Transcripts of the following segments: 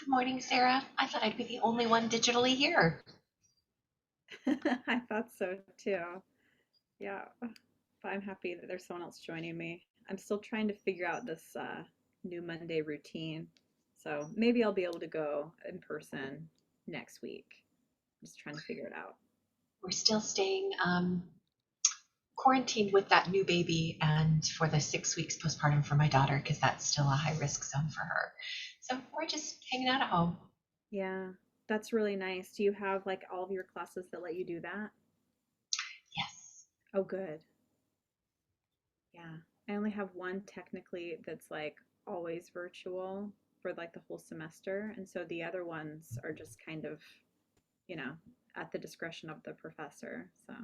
Good morning, Sarah. I thought I'd be the only one digitally here. I thought so too. Yeah, but I'm happy that there's someone else joining me. I'm still trying to figure out this new Monday routine. So maybe I'll be able to go in person next week. Just trying to figure it out. We're still staying quarantined with that new baby and for the 6 weeks postpartum for my daughter because that's still a high risk zone for her. So we're just hanging out at home. Yeah, that's really nice. Do you have like all of your classes that let you do that? Yes. Oh, good. Yeah. I only have one technically that's like always virtual for like the whole semester. And so the other ones are just kind of, you know, at the discretion of the professor. So,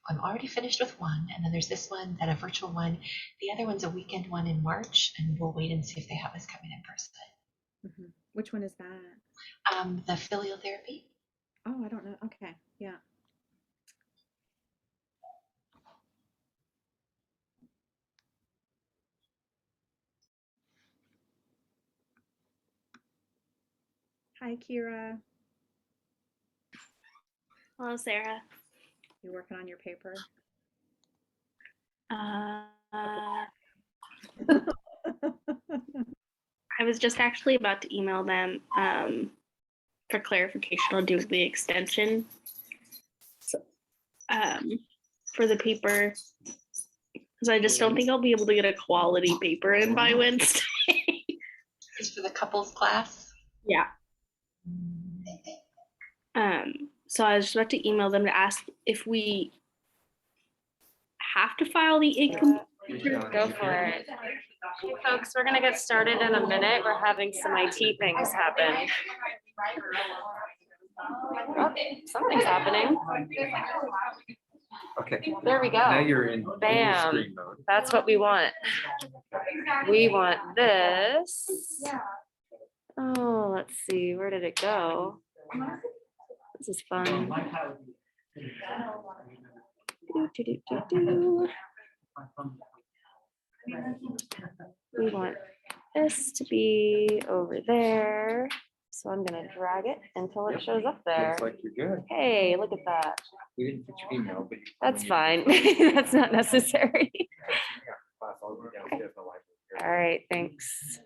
I'm already finished with one, and then there's this one, then a virtual one. The other one's a weekend one in March, and we'll wait and see if they have us coming in person. which one is that? The filial therapy. Oh, I don't know. Okay. Yeah. Hi, Kira. Hello, Sarah. You working on your paper? I was just actually about to email them for clarification on doing the extension for the paper, because I just don't think I'll be able to get a quality paper in by Wednesday. Is for the couples class. Yeah. So I was just about to email them to ask if we have to file the income. Go for it. Hey folks, we're gonna get started in a minute. We're having some IT things happen. Oh, something's happening. Okay. There we go. Now you're in Bam. screen mode. That's what we want. We want this. Oh, let's see. Where did it go? This is fun. We want this to be over there. So I'm gonna drag it until it shows up there. Looks like you're good. Hey, look at that. We didn't put your email, but That's fine. That's not necessary. All right, thanks.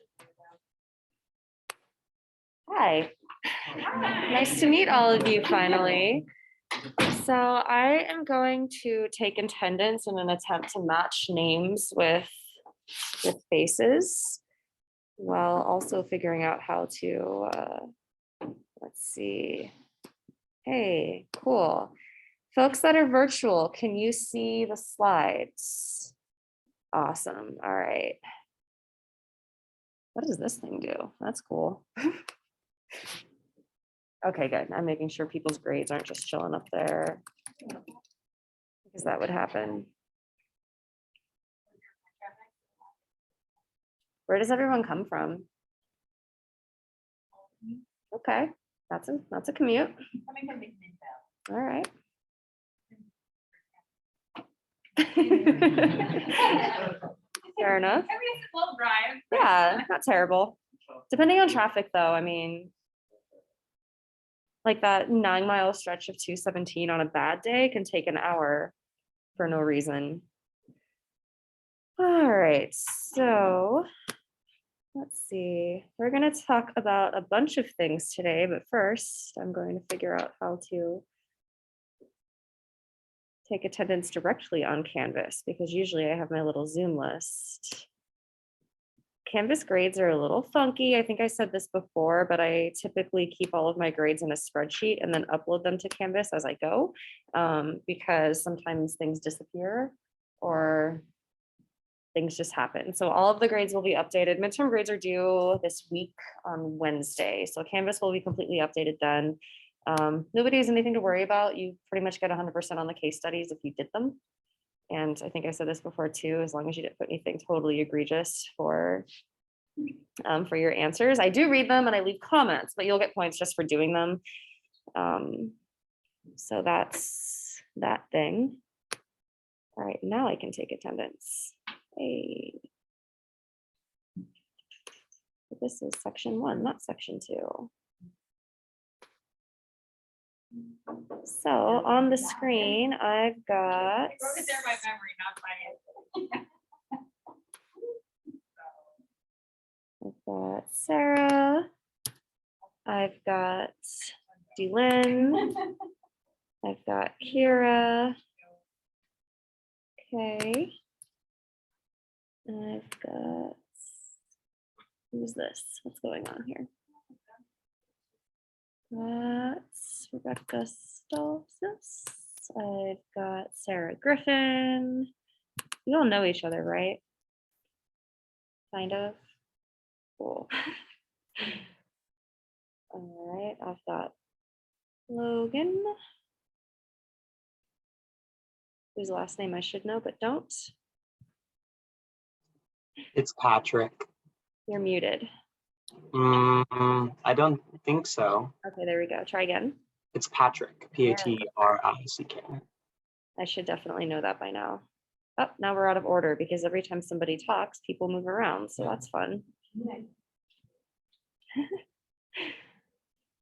Hi. Nice to meet all of you finally. So I am going to take attendance in an attempt to match names with faces, while also figuring out how to, let's see. Hey, cool. Folks that are virtual, can you see the slides? Awesome. All right. What does this thing do? That's cool. Okay, good. I'm making sure people's grades aren't just showing up there, because that would happen. Where does everyone come from? Okay, that's a commute. All right. Fair enough. Yeah, not terrible. Depending on traffic though, I mean, like that 9-mile stretch of 217 on a bad day can take an hour for no reason. All right, so let's see. We're going to talk about a bunch of things today, but first I'm going to figure out how to take attendance directly on Canvas, because usually I have my little Zoom list. Canvas grades are a little funky. I think I said this before, but I typically keep all of my grades in a spreadsheet and then upload them to Canvas as I go, because sometimes things disappear or things just happen. So all of the grades will be updated. Midterm grades are due this week on Wednesday. So Canvas will be completely updated then. Nobody has anything to worry about. You pretty much get 100% on the case studies if you did them. And I think I said this before too, as long as you didn't put anything totally egregious for your answers. I do read them and I leave comments, but you'll get points just for doing them. So that's that thing. All right, now I can take attendance. Hey. This is section 1, not section 2. So on the screen, I've got. You wrote it there by memory, not by I've got Sarah. I've got Delynn. I've got Kira. Okay. I've got, who's this? What's going on here? That's Rebecca Stolzis. I've got Sarah Griffin. You all know each other, right? Kind of. Cool. All right, I've got Logan, whose last name I should know, but don't. It's Patrick. You're muted. I don't think so. Okay, there we go. Try again. It's Patrick, Patrick. I should definitely know that by now. Oh, now we're out of order because every time somebody talks, people move around, so that's fun.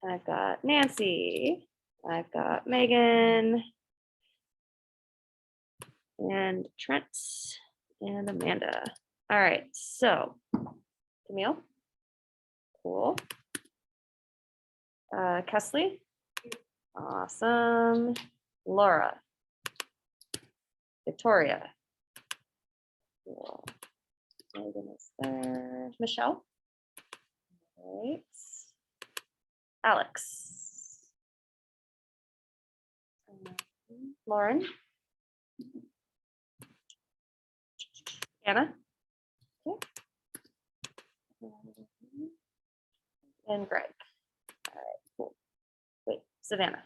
I've got Nancy. I've got Megan. And Trent and Amanda. All right, so Camille. Cool. Kesley. Awesome. Laura. Victoria. Cool. Megan is there. Michelle. All right. Alex. Lauren. Anna. Okay. And Greg. All right, cool. Wait, Savannah.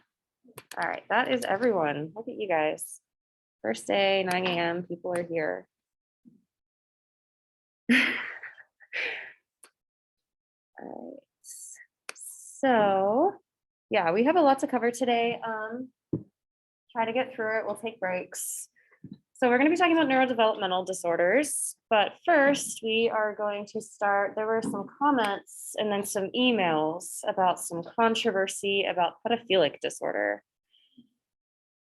All right, that is everyone. Look at you guys. First day, 9 a.m. People are here. All right. So, yeah, we have a lot to cover today. Try to get through it. We'll take breaks. So we're going to be talking about neurodevelopmental disorders, but first we are going to start. There were some comments and then some emails about some controversy about pedophilic disorder.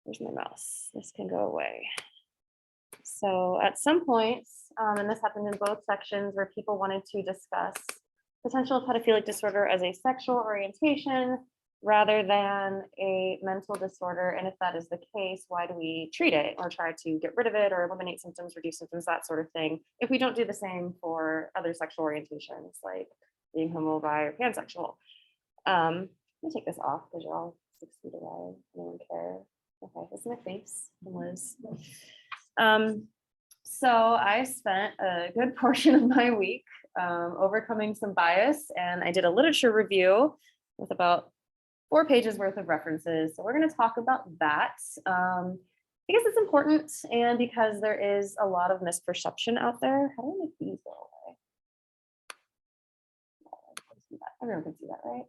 Where's my mouse? This can go away. So at some points, and this happened in both sections, where people wanted to discuss potential pedophilic disorder as a sexual orientation rather than a mental disorder. And if that is the case, why do we treat it or try to get rid of it or eliminate symptoms, reduce symptoms, that sort of thing, if we don't do the same for other sexual orientations like being homo, bi, or pansexual? Let me take this off because you're all 6 feet away. I don't care. Okay, this is my face from Liz. So I spent a good portion of my week overcoming some bias, and I did a literature review with about 4 pages worth of references. So we're going to talk about that because it's important and because there is a lot of misperception out there. How do I make these go away? Everyone can see that, right?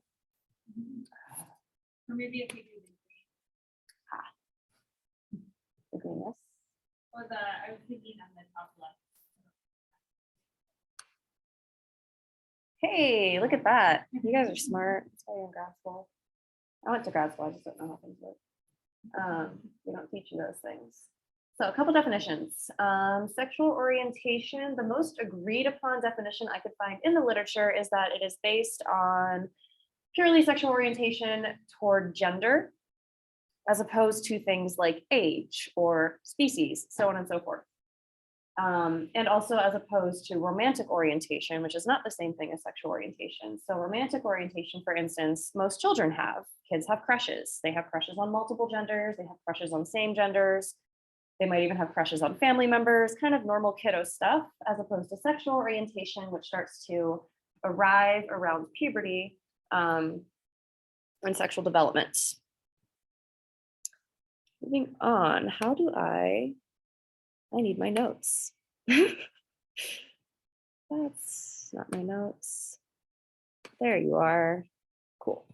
Or maybe if we do The greenness. or I was thinking on the top left. Hey, look at that. You guys are smart. That's why you're in grad school. I went to grad school. I just don't know how things work. We don't teach you those things. So a couple definitions. Sexual orientation, the most agreed upon definition I could find in the literature is that it is based on purely sexual orientation toward gender, as opposed to things like age or species, so on and so forth. And also as opposed to romantic orientation, which is not the same thing as sexual orientation. So romantic orientation, for instance, most children have. Kids have crushes. They have crushes on multiple genders. They have crushes on same genders. They might even have crushes on family members, kind of normal kiddo stuff, as opposed to sexual orientation, which starts to arrive around puberty and sexual development. Moving on, how do I need my notes. That's not my notes. There you are. Cool.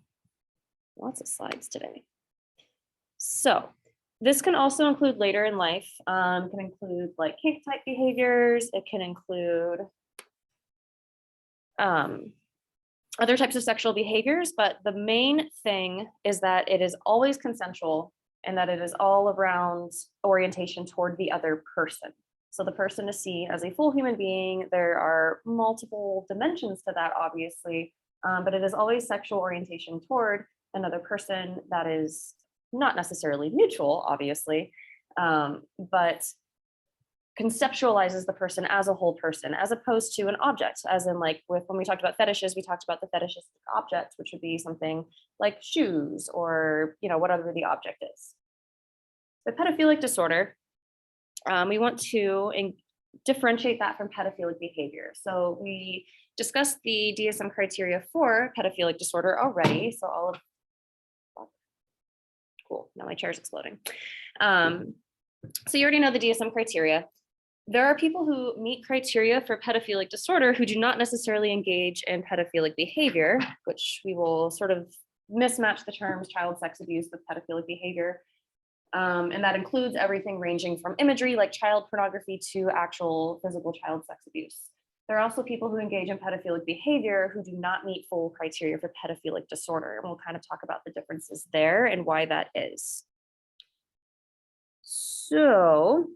Lots of slides today. So this can also include later in life. It can include like kink type behaviors. It can include other types of sexual behaviors, but the main thing is that it is always consensual and that it is all around orientation toward the other person. So the person is seen as a full human being. There are multiple dimensions to that, obviously, but it is always sexual orientation toward another person that is not necessarily mutual, obviously, but conceptualizes the person as a whole person, as opposed to an object, as in like with when we talked about fetishes, we talked about the fetishistic object, which would be something like shoes or, you know, whatever the object is. The pedophilic disorder, we want to differentiate that from pedophilic behavior. So we discussed the DSM criteria for pedophilic disorder already. So all of, cool, now my chair's exploding. So you already know the DSM criteria. There are people who meet criteria for pedophilic disorder who do not necessarily engage in pedophilic behavior, which we will sort of mismatch the terms child sex abuse with pedophilic behavior. And that includes everything ranging from imagery like child pornography to actual physical child sex abuse. There are also people who engage in pedophilic behavior who do not meet full criteria for pedophilic disorder. And we'll kind of talk about the differences there and why that is. So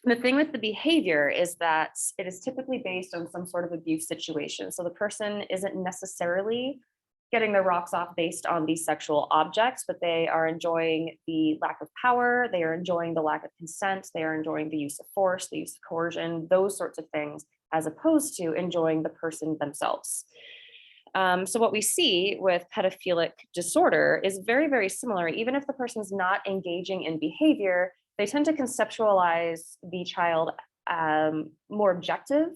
the thing with the behavior is that it is typically based on some sort of abuse situation. So the person isn't necessarily getting their rocks off based on these sexual objects, but they are enjoying the lack of power, they are enjoying the lack of consent, they are enjoying the use of force, the use of coercion, those sorts of things, as opposed to enjoying the person themselves. So what we see with pedophilic disorder is very, very similar. Even if the person's not engaging in behavior, they tend to conceptualize the child more objective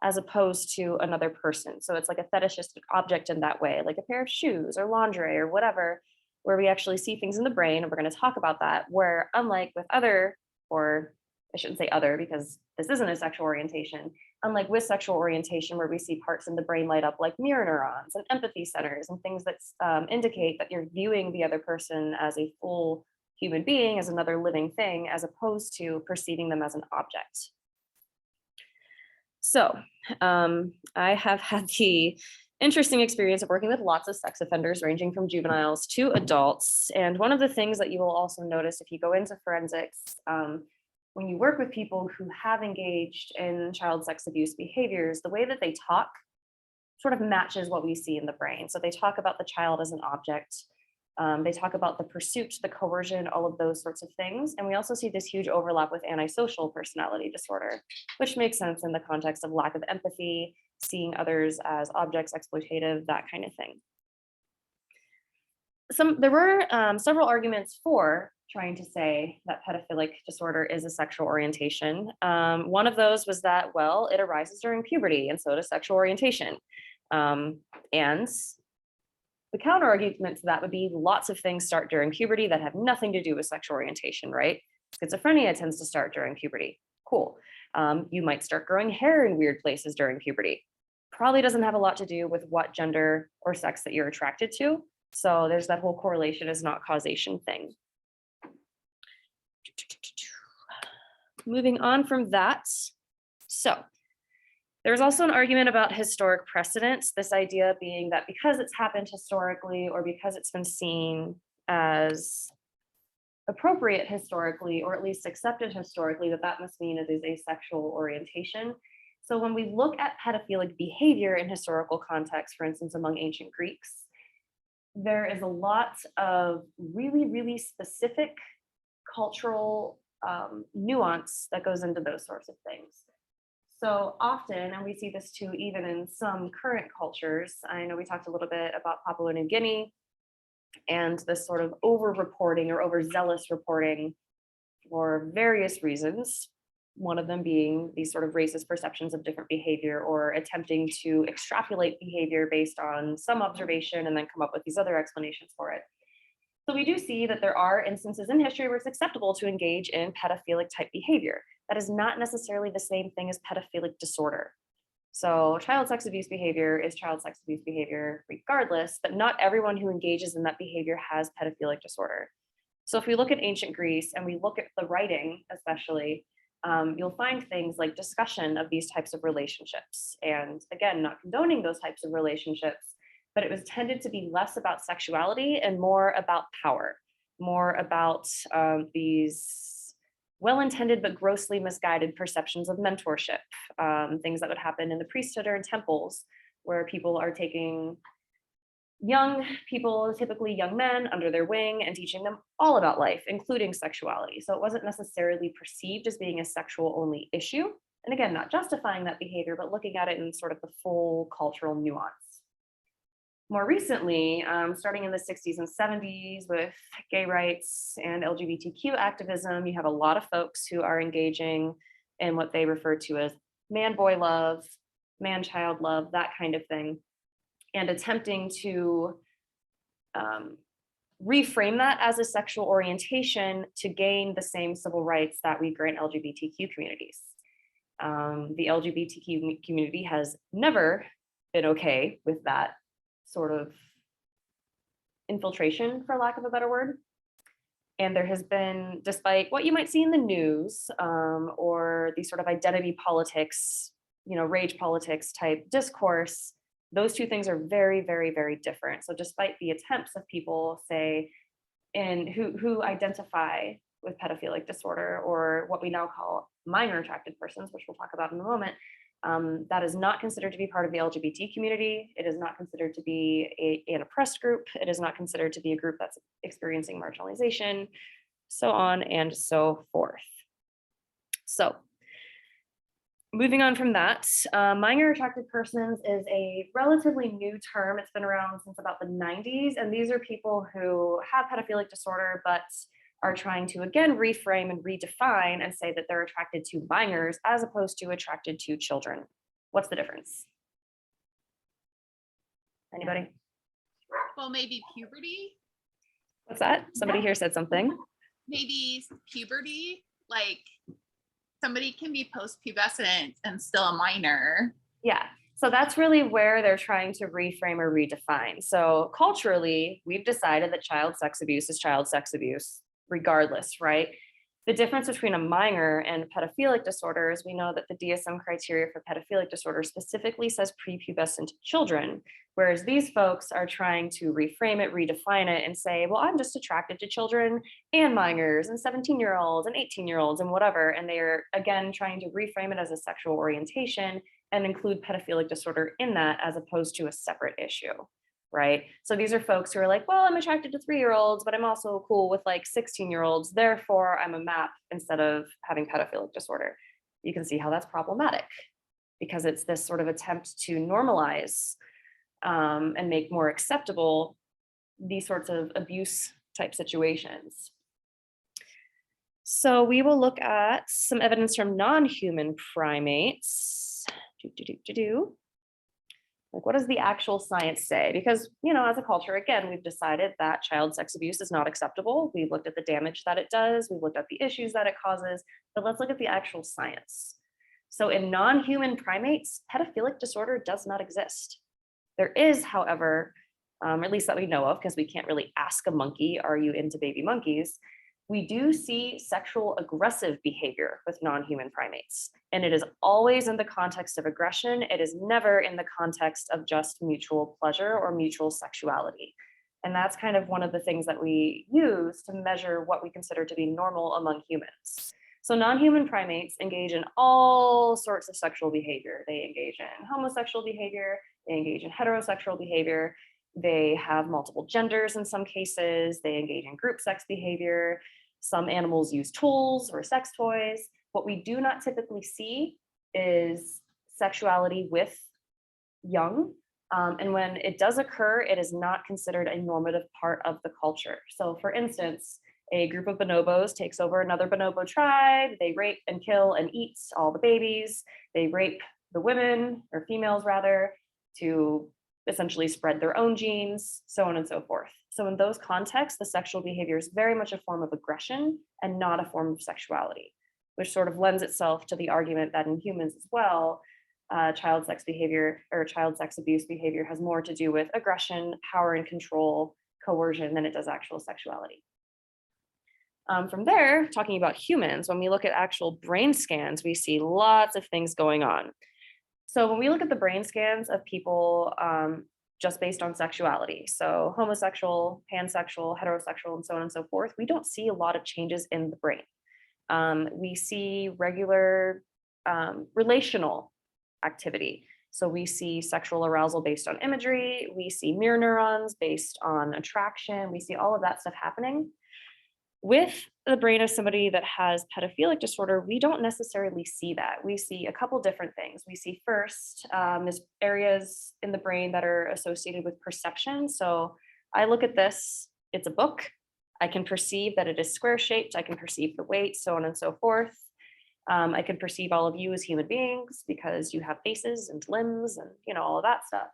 as opposed to another person. So it's like a fetishistic object in that way, like a pair of shoes or lingerie or whatever, where we actually see things in the brain, and we're going to talk about that, where unlike with other, or I shouldn't say other because this isn't a sexual orientation, unlike with sexual orientation where we see parts in the brain light up like mirror neurons and empathy centers and things that indicate that you're viewing the other person as a full human being, as another living thing, as opposed to perceiving them as an object. So I have had the interesting experience of working with lots of sex offenders ranging from juveniles to adults. And one of the things that you will also notice if you go into forensics, when you work with people who have engaged in child sex abuse behaviors, the way that they talk sort of matches what we see in the brain. So they talk about the child as an object. They talk about the pursuit, the coercion, all of those sorts of things. And we also see this huge overlap with antisocial personality disorder, which makes sense in the context of lack of empathy, seeing others as objects, exploitative, that kind of thing. There were several arguments for trying to say that pedophilic disorder is a sexual orientation. One of those was that, well, it arises during puberty, and so does sexual orientation. And the counter argument to that would be lots of things start during puberty that have nothing to do with sexual orientation, right? Schizophrenia tends to start during puberty. Cool. You might start growing hair in weird places during puberty. Probably doesn't have a lot to do with what gender or sex that you're attracted to. So there's that whole correlation is not causation thing. Moving on from that. So there's also an argument about historic precedents, this idea being that because it's happened historically or because it's been seen as appropriate historically, or at least accepted historically, that must mean it is a sexual orientation. So when we look at pedophilic behavior in historical context, for instance, among ancient Greeks, there is a lot of really, really specific cultural nuance that goes into those sorts of things. So often, and we see this too, even in some current cultures, I know we talked a little bit about Papua New Guinea and this sort of over-reporting or overzealous reporting for various reasons. One of them being these sort of racist perceptions of different behavior or attempting to extrapolate behavior based on some observation and then come up with these other explanations for it. So we do see that there are instances in history where it's acceptable to engage in pedophilic type behavior. That is not necessarily the same thing as pedophilic disorder. So child sex abuse behavior is child sex abuse behavior regardless, but not everyone who engages in that behavior has pedophilic disorder. So if we look at ancient Greece and we look at the writing, especially, you'll find things like discussion of these types of relationships. And again, not condoning those types of relationships, but it was tended to be less about sexuality and more about power, more about these well-intended but grossly misguided perceptions of mentorship, things that would happen in the priesthood or in temples, where people are taking young people, typically young men, under their wing and teaching them all about life, including sexuality. So it wasn't necessarily perceived as being a sexual only issue. And again, not justifying that behavior, but looking at it in sort of the full cultural nuance. More recently, starting in the 60s and 70s with gay rights and LGBTQ activism, you have a lot of folks who are engaging in what they refer to as man-boy love, man-child love, that kind of thing, and attempting to reframe that as a sexual orientation to gain the same civil rights that we grant LGBTQ communities. The LGBTQ community has never been okay with that sort of infiltration, for lack of a better word. And there has been, despite what you might see in the news or the sort of identity politics, rage politics type discourse, those two things are very, very, very different. So despite the attempts of people, say, who identify with pedophilic disorder, or what we now call minor attracted persons, which we'll talk about in a moment, that is not considered to be part of the LGBT community. It is not considered to be an oppressed group. It is not considered to be a group that's experiencing marginalization, so on and so forth. So moving on from that, minor attracted persons is a relatively new term. It's been around since about the 90s, and these are people who have pedophilic disorder, but are trying to, again, reframe and redefine and say that they're attracted to minors as opposed to attracted to children. What's the difference? Anybody? Well, maybe puberty. What's that? Somebody here said something. Maybe puberty, like somebody can be post-pubescent and still a minor. Yeah, so that's really where they're trying to reframe or redefine. So culturally, we've decided that child sex abuse is child sex abuse regardless, right? The difference between a minor and pedophilic disorders, we know that the DSM criteria for pedophilic disorder specifically says prepubescent children, whereas these folks are trying to reframe it, redefine it, and say, well, I'm just attracted to children and minors and 17-year-olds and 18-year-olds and whatever. And they're, again, trying to reframe it as a sexual orientation and include pedophilic disorder in that as opposed to a separate issue, right? So these are folks who are like, well, I'm attracted to 3-year-olds, but I'm also cool with like 16-year-olds. Therefore, I'm a MAP instead of having pedophilic disorder. You can see how that's problematic because it's this sort of attempt to normalize and make more acceptable these sorts of abuse type situations. So we will look at some evidence from non-human primates. Like, what does the actual science say? Because, as a culture, again, we've decided that child sex abuse is not acceptable. We've looked at the damage that it does. We've looked at the issues that it causes, but let's look at the actual science. So in non-human primates, pedophilic disorder does not exist. There is, however, at least that we know of, because we can't really ask a monkey, are you into baby monkeys? We do see sexual aggressive behavior with non-human primates, and it is always in the context of aggression. It is never in the context of just mutual pleasure or mutual sexuality. And that's kind of one of the things that we use to measure what we consider to be normal among humans. So non-human primates engage in all sorts of sexual behavior. They engage in homosexual behavior, they engage in heterosexual behavior, they have multiple genders in some cases, they engage in group sex behavior. Some animals use tools or sex toys. What we do not typically see is sexuality with young. And when it does occur, it is not considered a normative part of the culture. So for instance, a group of bonobos takes over another bonobo tribe. They rape and kill and eat all the babies. They rape the women, or females rather, to essentially spread their own genes, so on and so forth. So in those contexts, the sexual behavior is very much a form of aggression and not a form of sexuality, which sort of lends itself to the argument that in humans as well, child sex behavior or child sex abuse behavior has more to do with aggression, power and control, coercion than it does actual sexuality. From there, talking about humans, when we look at actual brain scans, we see lots of things going on. So when we look at the brain scans of people just based on sexuality. So homosexual, pansexual, heterosexual, and so on and so forth, we don't see a lot of changes in the brain. We see regular relational activity. So we see sexual arousal based on imagery, we see mirror neurons based on attraction, we see all of that stuff happening. With the brain of somebody that has pedophilic disorder, we don't necessarily see that. We see a couple different things. We see first is areas in the brain that are associated with perception. So I look at this, it's a book. I can perceive that it is square shaped. I can perceive the weight, so on and so forth. I can perceive all of you as human beings because you have faces and limbs and, you know, all of that stuff.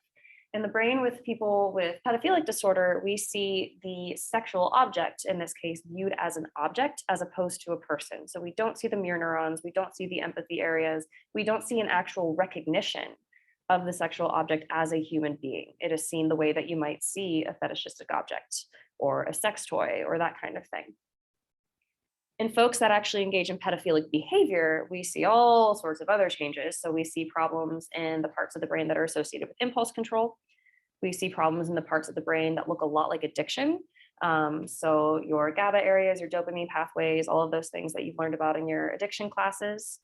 In the brain with people with pedophilic disorder, we see the sexual object, in this case, viewed as an object as opposed to a person. So we don't see the mirror neurons, we don't see the empathy areas, we don't see an actual recognition of the sexual object as a human being. It is seen the way that you might see a fetishistic object or a sex toy or that kind of thing. In folks that actually engage in pedophilic behavior, we see all sorts of other changes. So we see problems in the parts of the brain that are associated with impulse control. We see problems in the parts of the brain that look a lot like addiction. So your GABA areas, your dopamine pathways, all of those things that you've learned about in your addiction classes.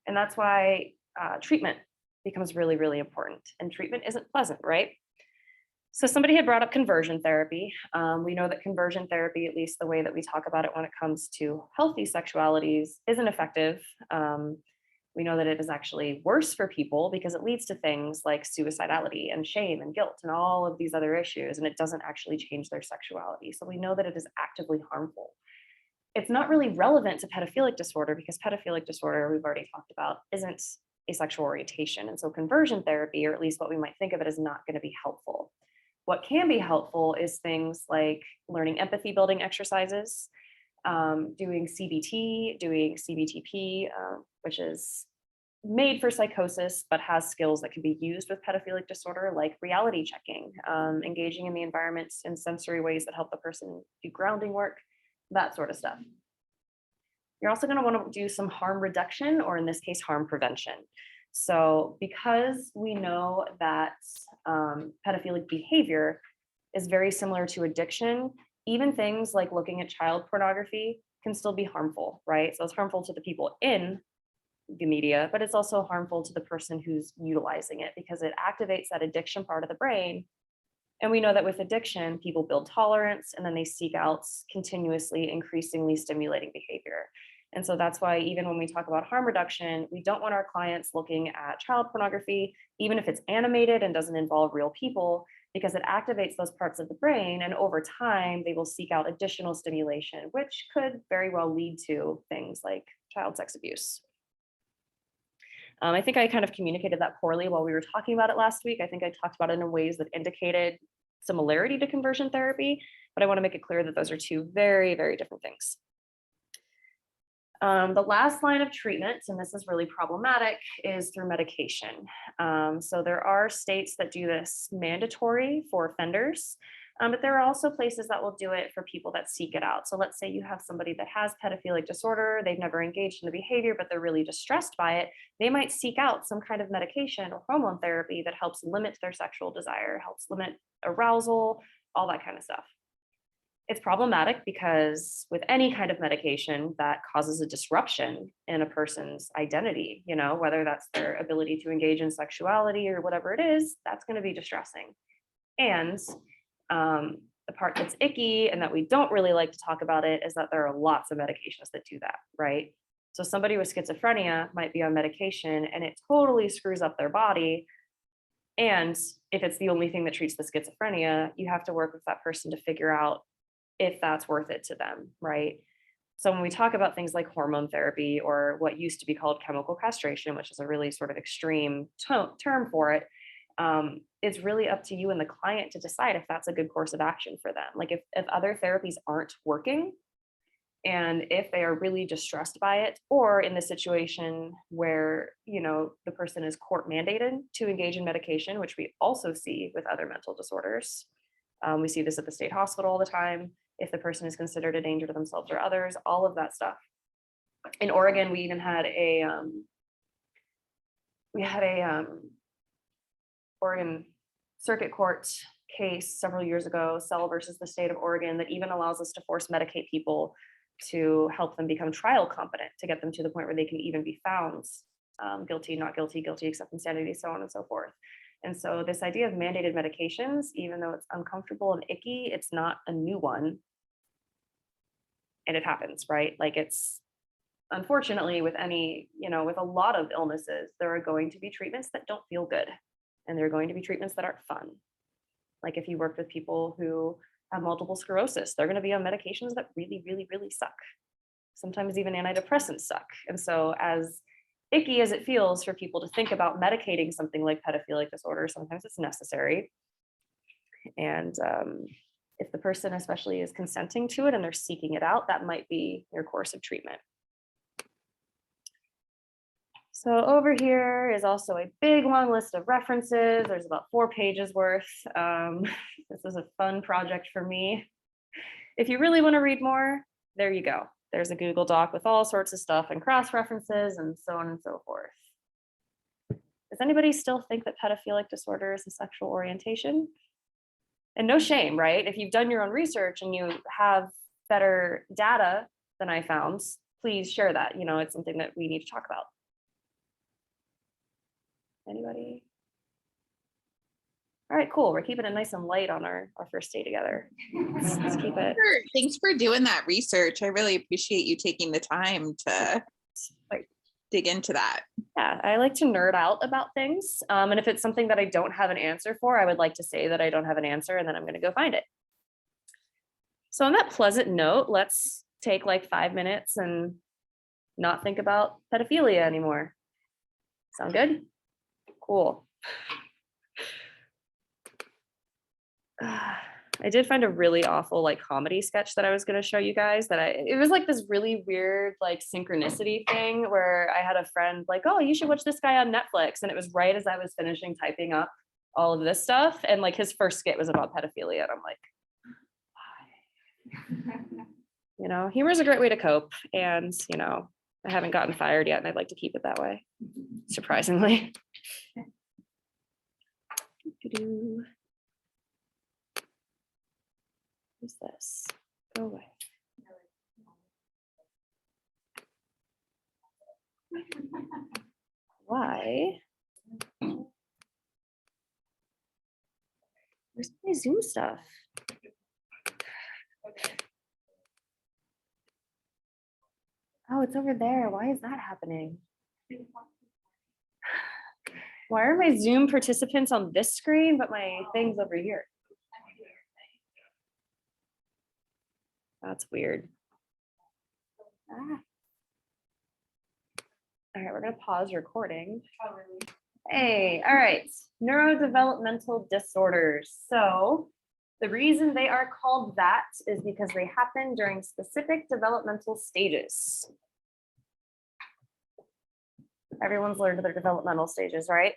And that's why treatment becomes really, really important. And treatment isn't pleasant, right? So somebody had brought up conversion therapy. We know that conversion therapy, at least the way that we talk about it when it comes to healthy sexualities, isn't effective. We know that it is actually worse for people because it leads to things like suicidality and shame and guilt and all of these other issues, and it doesn't actually change their sexuality. So we know that it is actively harmful. It's not really relevant to pedophilic disorder because pedophilic disorder, we've already talked about, isn't a sexual orientation. And so conversion therapy, or at least what we might think of it, is not going to be helpful. What can be helpful is things like learning empathy building exercises, doing CBT, doing CBTP, which is made for psychosis, but has skills that can be used with pedophilic disorder, like reality checking, engaging in the environment in sensory ways that help the person do grounding work, that sort of stuff. You're also going to want to do some harm reduction, or in this case, harm prevention. So because we know that pedophilic behavior is very similar to addiction, even things like looking at child pornography can still be harmful, right? So it's harmful to the people in the media, but it's also harmful to the person who's utilizing it because it activates that addiction part of the brain. And we know that with addiction, people build tolerance and then they seek out continuously increasingly stimulating behavior. And so that's why even when we talk about harm reduction, we don't want our clients looking at child pornography, even if it's animated and doesn't involve real people, because it activates those parts of the brain. And over time, they will seek out additional stimulation, which could very well lead to things like child sex abuse. I think I kind of communicated that poorly while we were talking about it last week. I think I talked about it in ways that indicated similarity to conversion therapy, but I want to make it clear that those are two very, very different things. The last line of treatment, and this is really problematic, is through medication. So there are states that do this mandatory for offenders, but there are also places that will do it for people that seek it out. So let's say you have somebody that has pedophilic disorder, they've never engaged in the behavior, but they're really distressed by it. They might seek out some kind of medication or hormone therapy that helps limit their sexual desire, helps limit arousal, all that kind of stuff. It's problematic because with any kind of medication that causes a disruption in a person's identity, you know, whether that's their ability to engage in sexuality or whatever it is, that's going to be distressing. And the part that's icky and that we don't really like to talk about it is that there are lots of medications that do that, right? So somebody with schizophrenia might be on medication and it totally screws up their body. And if it's the only thing that treats the schizophrenia, you have to work with that person to figure out if that's worth it to them, right? So when we talk about things like hormone therapy or what used to be called chemical castration, which is a really sort of extreme term for it, it's really up to you and the client to decide if that's a good course of action for them. Like if other therapies aren't working and if they are really distressed by it, or in the situation where, you know, the person is court mandated to engage in medication, which we also see with other mental disorders. We see this at the state hospital all the time. If the person is considered a danger to themselves or others, all of that stuff. In Oregon, we even had a Oregon circuit court case several years ago, Cell versus the state of Oregon, that even allows us to force medicate people to help them become trial competent, to get them to the point where they can even be found guilty, not guilty, guilty, except insanity, so on and so forth. And so this idea of mandated medications, even though it's uncomfortable and icky, it's not a new one. And it happens, right? Like, it's unfortunately with any, with a lot of illnesses, there are going to be treatments that don't feel good. And there are going to be treatments that aren't fun. Like if you work with people who have multiple sclerosis, they're going to be on medications that really, really, really suck. Sometimes even antidepressants suck. And so as icky as it feels for people to think about medicating something like pedophilic disorder, sometimes it's necessary. And if the person especially is consenting to it and they're seeking it out, that might be your course of treatment. So over here is also a big long list of references. There's about 4 pages worth. This is a fun project for me. If you really want to read more, there you go. There's a Google Doc with all sorts of stuff and cross references and so on and so forth. Does anybody still think that pedophilic disorder is a sexual orientation? And no shame, right? If you've done your own research and you have better data than I found, please share that. It's something that we need to talk about. Anybody? All right, cool. We're keeping it nice and light on our first day together. Let's keep it. Thanks for doing that research. I really appreciate you taking the time to dig into that. Yeah, I like to nerd out about things. And if it's something that I don't have an answer for, I would like to say that I don't have an answer and then I'm going to go find it. So on that pleasant note, let's take like 5 minutes and not think about pedophilia anymore. Sound good? Cool. I did find a really awful comedy sketch that I was going to show you guys it was like this really weird synchronicity thing where I had a friend oh, you should watch this guy on Netflix. And it was right as I was finishing typing up all of this stuff. And his first skit was about pedophilia. And I'm like, humor is a great way to cope. And, I haven't gotten fired yet and I'd like to keep it that way, surprisingly. Who's this? Go away. Why? Where's my Zoom stuff? Oh, it's over there. Why is that happening? Why are my Zoom participants on this screen, but my thing's over here? That's weird. All right, we're gonna pause recording. Hey, all right, neurodevelopmental disorders. So the reason they are called that is because they happen during specific developmental stages. Everyone's learned their developmental stages, right?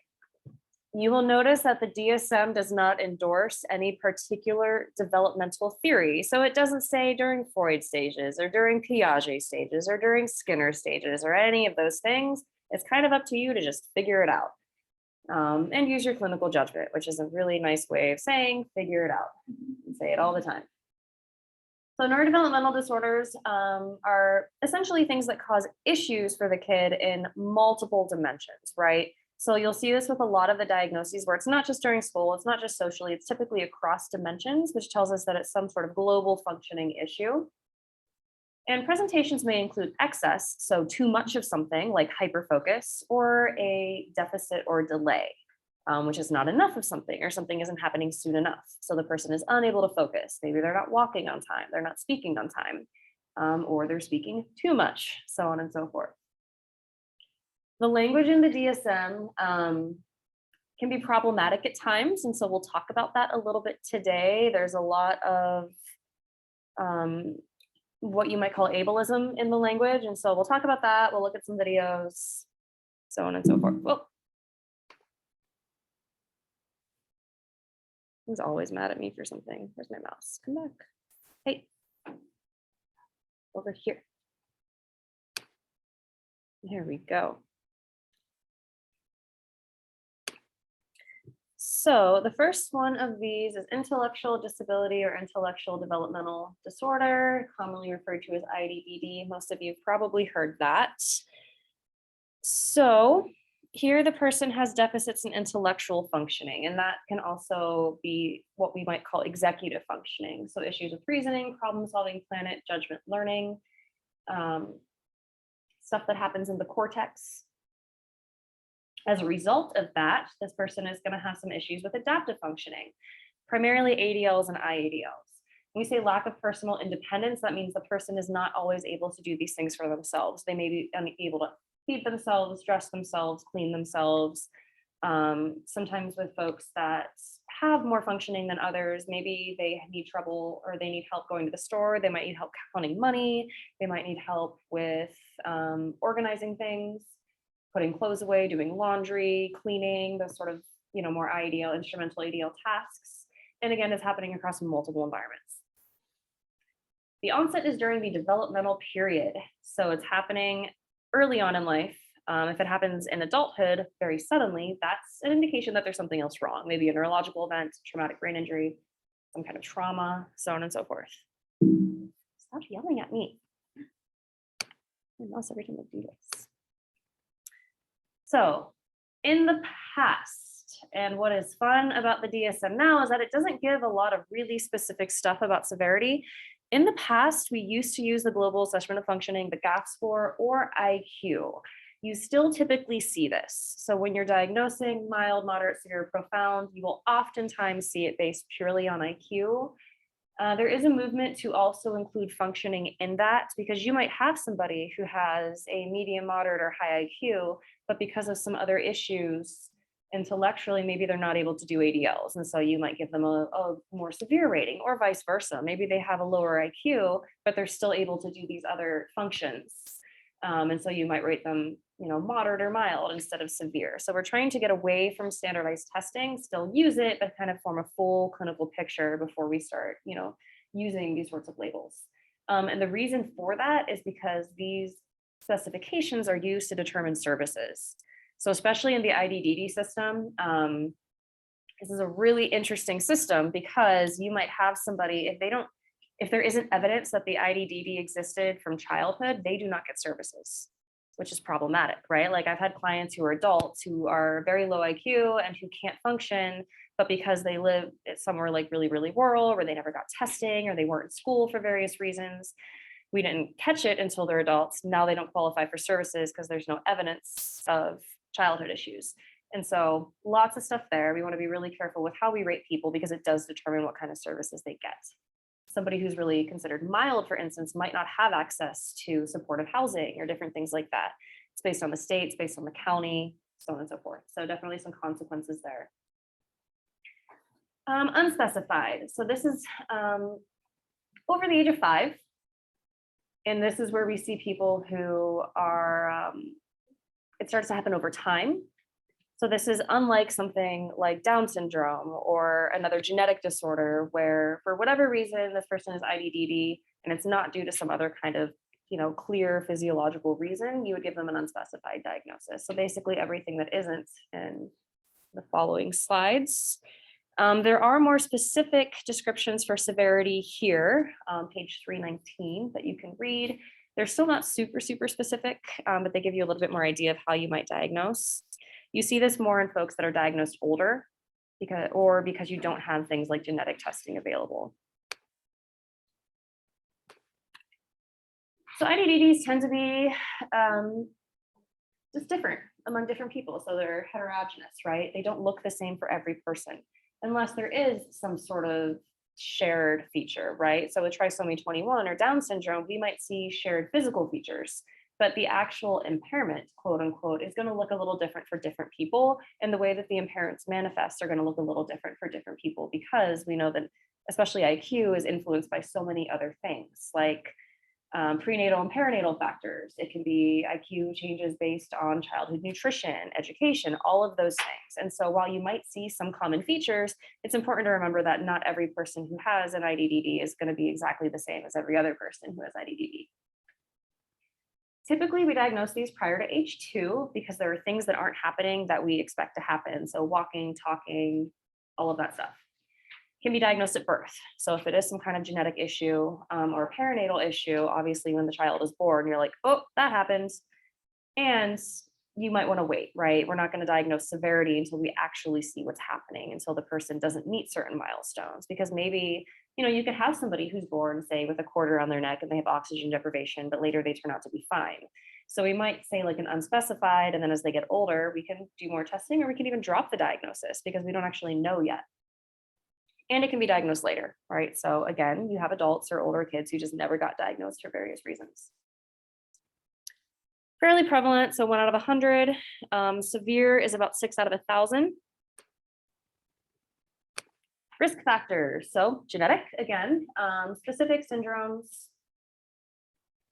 You will notice that the DSM does not endorse any particular developmental theory. So it doesn't say during Freud stages or during Piaget stages or during Skinner stages or any of those things. It's kind of up to you to just figure it out and use your clinical judgment, which is a really nice way of saying figure it out. I say it all the time. So neurodevelopmental disorders are essentially things that cause issues for the kid in multiple dimensions, right? So you'll see this with a lot of the diagnoses where it's not just during school, it's not just socially, it's typically across dimensions, which tells us that it's some sort of global functioning issue. And presentations may include excess, so too much of something like hyperfocus, or a deficit or delay, which is not enough of something, or something isn't happening soon enough. So the person is unable to focus. Maybe they're not walking on time, they're not speaking on time, or they're speaking too much, so on and so forth. The language in the DSM can be problematic at times, and so we'll talk about that a little bit today. There's a lot of what you might call ableism in the language, and so we'll talk about that. We'll look at some videos, so on and so forth. Whoa. He's always mad at me for something. Where's my mouse? Come back. Hey. Over here. There we go. So the first one of these is intellectual disability or intellectual developmental disorder, commonly referred to as IDDD. Most of you have probably heard that. So here the person has deficits in intellectual functioning, and that can also be what we might call executive functioning. So issues with reasoning, problem solving, planet, judgment, learning, stuff that happens in the cortex. As a result of that, this person is going to have some issues with adaptive functioning, primarily ADLs and IADLs. When we say lack of personal independence, that means the person is not always able to do these things for themselves. They may be unable to feed themselves, dress themselves, clean themselves. Sometimes with folks that have more functioning than others, maybe they need trouble or they need help going to the store. They might need help counting money. They might need help with organizing things, putting clothes away, doing laundry, cleaning, those sort of, more IADL, instrumental ADL tasks. And again, it's happening across multiple environments. The onset is during the developmental period. So it's happening early on in life. If it happens in adulthood very suddenly, that's an indication that there's something else wrong. Maybe a neurological event, traumatic brain injury, some kind of trauma, so on and so forth. Stop yelling at me. I mouse every time I do this. So in the past, and what is fun about the DSM now is that it doesn't give a lot of really specific stuff about severity. In the past, we used to use the Global Assessment of Functioning, the GAF score, or IQ. You still typically see this. So when you're diagnosing mild, moderate, severe, profound, you will oftentimes see it based purely on IQ. There is a movement to also include functioning in that, because you might have somebody who has a medium, moderate, or high IQ, but because of some other issues intellectually, maybe they're not able to do ADLs. And so you might give them a more severe rating, or vice versa. Maybe they have a lower IQ, but they're still able to do these other functions. And so you might rate them, moderate or mild instead of severe. So we're trying to get away from standardized testing, still use it, but kind of form a full clinical picture before we start, using these sorts of labels. And the reason for that is because these specifications are used to determine services. So especially in the IDDD system, this is a really interesting system, because you might have somebody, if there isn't evidence that the IDDD existed from childhood, they do not get services, which is problematic, right? Like I've had clients who are adults who are very low IQ and who can't function, but because they live somewhere like really, really rural, where they never got testing, or they weren't in school for various reasons, we didn't catch it until they're adults. Now they don't qualify for services because there's no evidence of childhood issues. And so lots of stuff there. We want to be really careful with how we rate people, because it does determine what kind of services they get. Somebody who's really considered mild, for instance, might not have access to supportive housing or different things like that. It's based on the state, it's based on the county, so on and so forth. So definitely some consequences there. Unspecified. So this is over the age of 5. And this is where we see people who are, it starts to happen over time. So this is unlike something like Down syndrome or another genetic disorder, where for whatever reason, this person is IDDD and it's not due to some other kind of, clear physiological reason, you would give them an unspecified diagnosis. So basically everything that isn't in the following slides. There are more specific descriptions for severity here, page 319, that you can read. They're still not super, super specific, but they give you a little bit more idea of how you might diagnose. You see this more in folks that are diagnosed older, because you don't have things like genetic testing available. So IDDs tend to be just different among different people. So they're heterogeneous, right? They don't look the same for every person, unless there is some sort of shared feature, right? So with trisomy 21 or Down syndrome, we might see shared physical features, but the actual impairment, quote unquote, is going to look a little different for different people. And the way that the impairments manifest are going to look a little different for different people, because we know that especially IQ is influenced by so many other things, like prenatal and perinatal factors. It can be IQ changes based on childhood nutrition, education, all of those things. And so while you might see some common features, it's important to remember that not every person who has an IDDD is going to be exactly the same as every other person who has IDDD. Typically, we diagnose these prior to age 2, because there are things that aren't happening that we expect to happen. So walking, talking, all of that stuff. Can be diagnosed at birth. So if it is some kind of genetic issue or perinatal issue, obviously when the child is born, you're like, oh, that happens. And you might want to wait, right? We're not going to diagnose severity until we actually see what's happening, until the person doesn't meet certain milestones. Because maybe, you could have somebody who's born, say, with a cord around their neck and they have oxygen deprivation, but later they turn out to be fine. So we might say like an unspecified, and then as they get older, we can do more testing, or we can even drop the diagnosis because we don't actually know yet. And it can be diagnosed later, right? So again, you have adults or older kids who just never got diagnosed for various reasons. Fairly prevalent, so 1 out of 100. Severe is about 6 out of 1,000. Risk factors, so genetic, again, specific syndromes.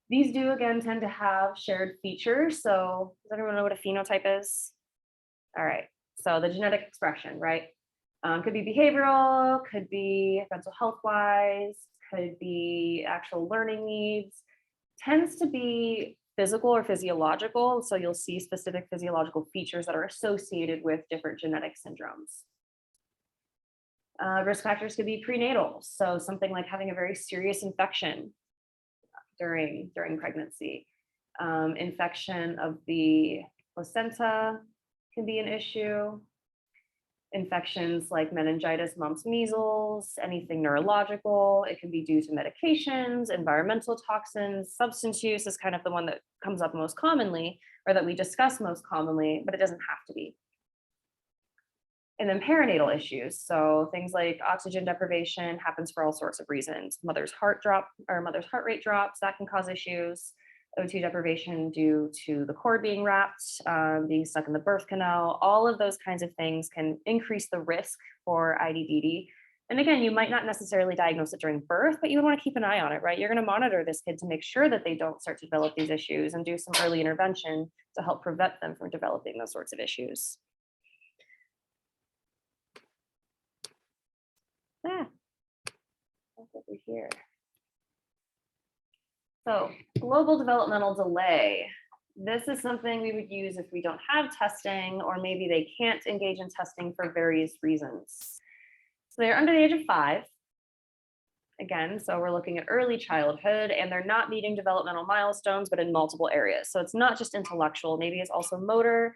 These do, again, tend to have shared features. So does everyone know what a phenotype is? All right, so the genetic expression, right? Could be behavioral, could be mental health-wise, could be actual learning needs, tends to be physical or physiological. So you'll see specific physiological features that are associated with different genetic syndromes. Risk factors could be prenatal. So something like having a very serious infection during pregnancy. Infection of the placenta can be an issue. Infections like meningitis, mumps, measles, anything neurological. It can be due to medications, environmental toxins. Substance use is kind of the one that comes up most commonly, or that we discuss most commonly, but it doesn't have to be. And then perinatal issues. So things like oxygen deprivation happens for all sorts of reasons. Mother's heart rate drops, that can cause issues. O2 deprivation due to the cord being wrapped, being stuck in the birth canal, all of those kinds of things can increase the risk for IDDD. And again, you might not necessarily diagnose it during birth, but you would want to keep an eye on it, right? You're going to monitor this kid to make sure that they don't start to develop these issues and do some early intervention to help prevent them from developing those sorts of issues. What's over here? So global developmental delay. This is something we would use if we don't have testing, or maybe they can't engage in testing for various reasons. So they're under the age of 5. Again, so we're looking at early childhood, and they're not meeting developmental milestones, but in multiple areas. So it's not just intellectual, maybe it's also motor,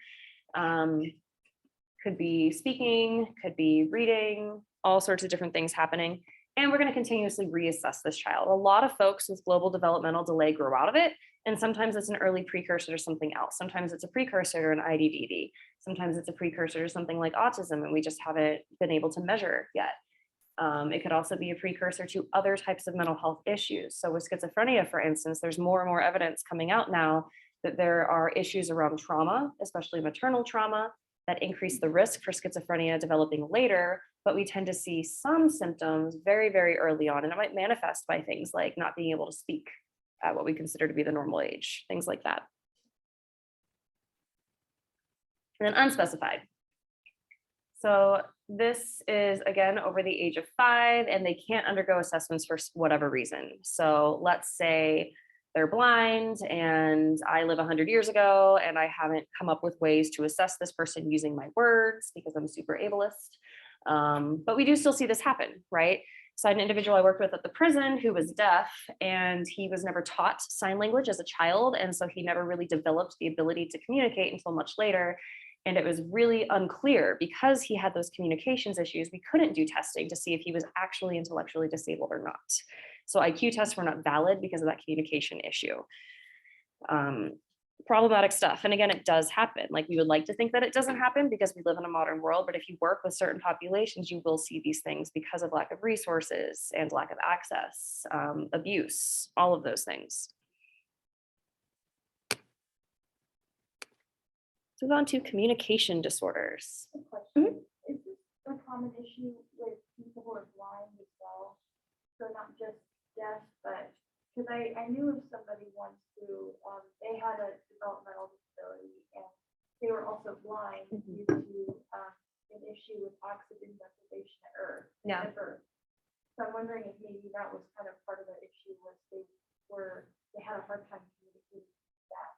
could be speaking, could be reading, all sorts of different things happening. And we're going to continuously reassess this child. A lot of folks with global developmental delay grow out of it. And sometimes it's an early precursor to something else. Sometimes it's a precursor to an IDDD. Sometimes it's a precursor to something like autism, and we just haven't been able to measure yet. It could also be a precursor to other types of mental health issues. So with schizophrenia, for instance, there's more and more evidence coming out now that there are issues around trauma, especially maternal trauma, that increase the risk for schizophrenia developing later, but we tend to see some symptoms very, very early on, and it might manifest by things like not being able to speak at what we consider to be the normal age, things like that. And then unspecified. So this is, again, over the age of 5, and they can't undergo assessments for whatever reason. So let's say they're blind and I live 100 years ago and I haven't come up with ways to assess this person using my words because I'm super ableist. But we do still see this happen, right? So I had an individual I worked with at the prison who was deaf, and he was never taught sign language as a child. And so he never really developed the ability to communicate until much later. And it was really unclear because he had those communications issues. We couldn't do testing to see if he was actually intellectually disabled or not. So IQ tests were not valid because of that communication issue. Problematic stuff. And again, it does happen. Like, we would like to think that it doesn't happen because we live in a modern world, but if you work with certain populations, you will see these things because of lack of resources and lack of access, abuse, all of those things. Let's move on to communication disorders. Question. Is this a common issue with people who are blind as well? So not just deaf, but because I knew of somebody once who they had a developmental disability and they were also blind due to an issue with oxygen deprivation at birth. So I'm wondering if maybe that was kind of part of the issue, was they had a hard time communicating that.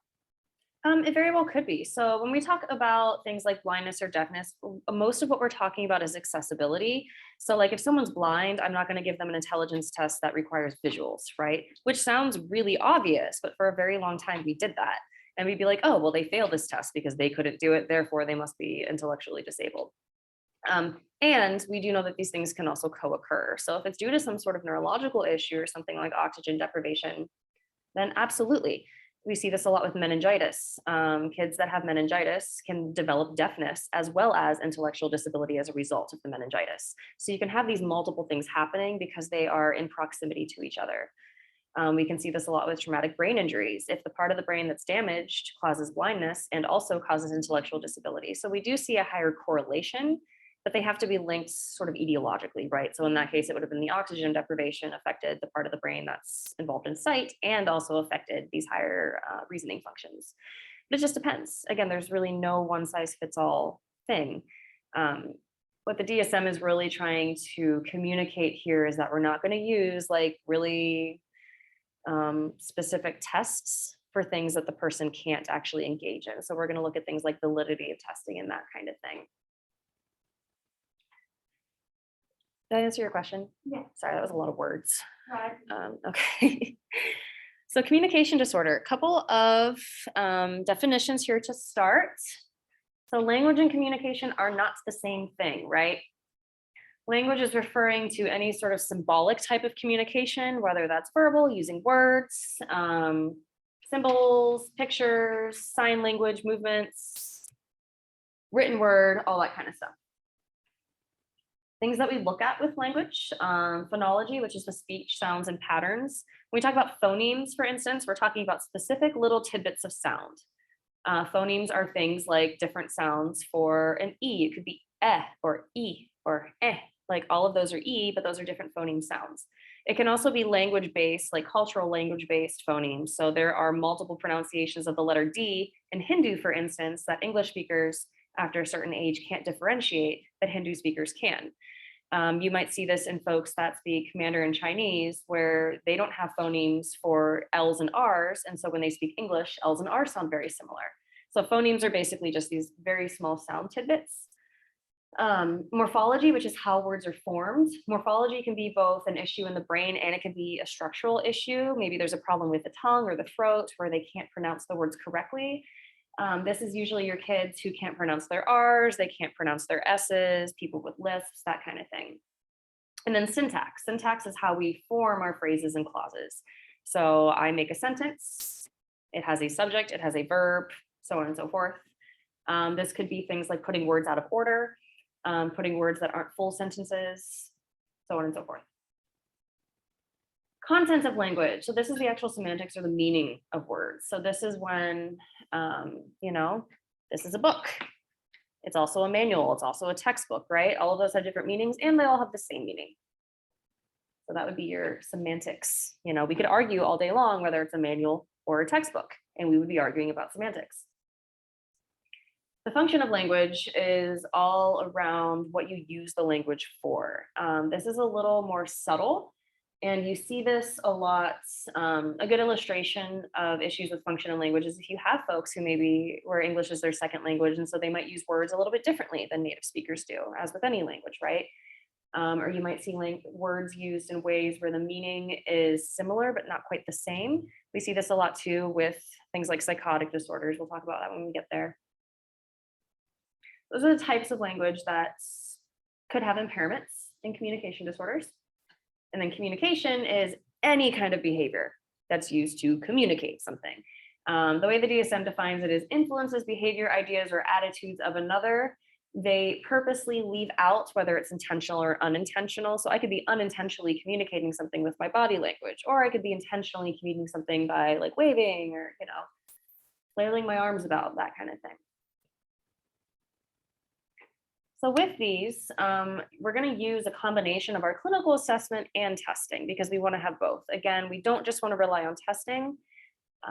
It very well could be. So when we talk about things like blindness or deafness, most of what we're talking about is accessibility. So like if someone's blind, I'm not going to give them an intelligence test that requires visuals, right? Which sounds really obvious, but for a very long time we did that. And we'd be like, oh, well, they failed this test because they couldn't do it, therefore they must be intellectually disabled. And we do know that these things can also co-occur. So if it's due to some sort of neurological issue or something like oxygen deprivation, then absolutely. We see this a lot with meningitis. Kids that have meningitis can develop deafness as well as intellectual disability as a result of the meningitis. So you can have these multiple things happening because they are in proximity to each other. We can see this a lot with traumatic brain injuries. If the part of the brain that's damaged causes blindness and also causes intellectual disability. So we do see a higher correlation, but they have to be linked sort of etiologically, right? So in that case, it would have been the oxygen deprivation affected the part of the brain that's involved in sight and also affected these higher reasoning functions. But it just depends. Again, there's really no one size fits all thing. What the DSM is really trying to communicate here is that we're not going to use like really specific tests for things that the person can't actually engage in. So we're going to look at things like validity of testing and that kind of thing. Did I answer your question? Yeah. Sorry, that was a lot of words. Right. Okay. So communication disorder, a couple of definitions here to start. So language and communication are not the same thing, right? Language is referring to any sort of symbolic type of communication, whether that's verbal, using words, symbols, pictures, sign language, movements, written word, all that kind of stuff. Things that we look at with language, phonology, which is the speech, sounds, and patterns. When we talk about phonemes, for instance, we're talking about specific little tidbits of sound. Phonemes are things like different sounds for an E. It could be eh or e or eh. Like all of those are E, but those are different phoneme sounds. It can also be language-based, like cultural language-based phonemes. So there are multiple pronunciations of the letter D in Hindu, for instance, that English speakers after a certain age can't differentiate, that Hindu speakers can. You might see this in folks that speak Mandarin Chinese, where they don't have phonemes for L's and R's. And so when they speak English, L's and R's sound very similar. So phonemes are basically just these very small sound tidbits. Morphology, which is how words are formed. Morphology can be both an issue in the brain and it can be a structural issue. Maybe there's a problem with the tongue or the throat where they can't pronounce the words correctly. This is usually your kids who can't pronounce their R's, they can't pronounce their S's, people with lisps, that kind of thing. And then syntax. Syntax is how we form our phrases and clauses. So I make a sentence, it has a subject, it has a verb, so on and so forth. This could be things like putting words out of order, putting words that aren't full sentences, so on and so forth. Content of language. So this is the actual semantics or the meaning of words. So this is when, this is a book. It's also a manual. It's also a textbook, right? All of those have different meanings and they all have the same meaning. So that would be your semantics. We could argue all day long whether it's a manual or a textbook, and we would be arguing about semantics. The function of language is all around what you use the language for. This is a little more subtle, and you see this a lot. A good illustration of issues with function in language is if you have folks who maybe where English is their second language, and so they might use words a little bit differently than native speakers do, as with any language, right? Or you might see words used in ways where the meaning is similar but not quite the same. We see this a lot too with things like psychotic disorders. We'll talk about that when we get there. Those are the types of language that could have impairments in communication disorders. And then communication is any kind of behavior that's used to communicate something. The way the DSM defines it is influences behavior, ideas, or attitudes of another. They purposely leave out whether it's intentional or unintentional. So I could be unintentionally communicating something with my body language, or I could be intentionally communicating something by like waving or, flailing my arms about, that kind of thing. So with these, we're going to use a combination of our clinical assessment and testing because we want to have both. Again, we don't just want to rely on testing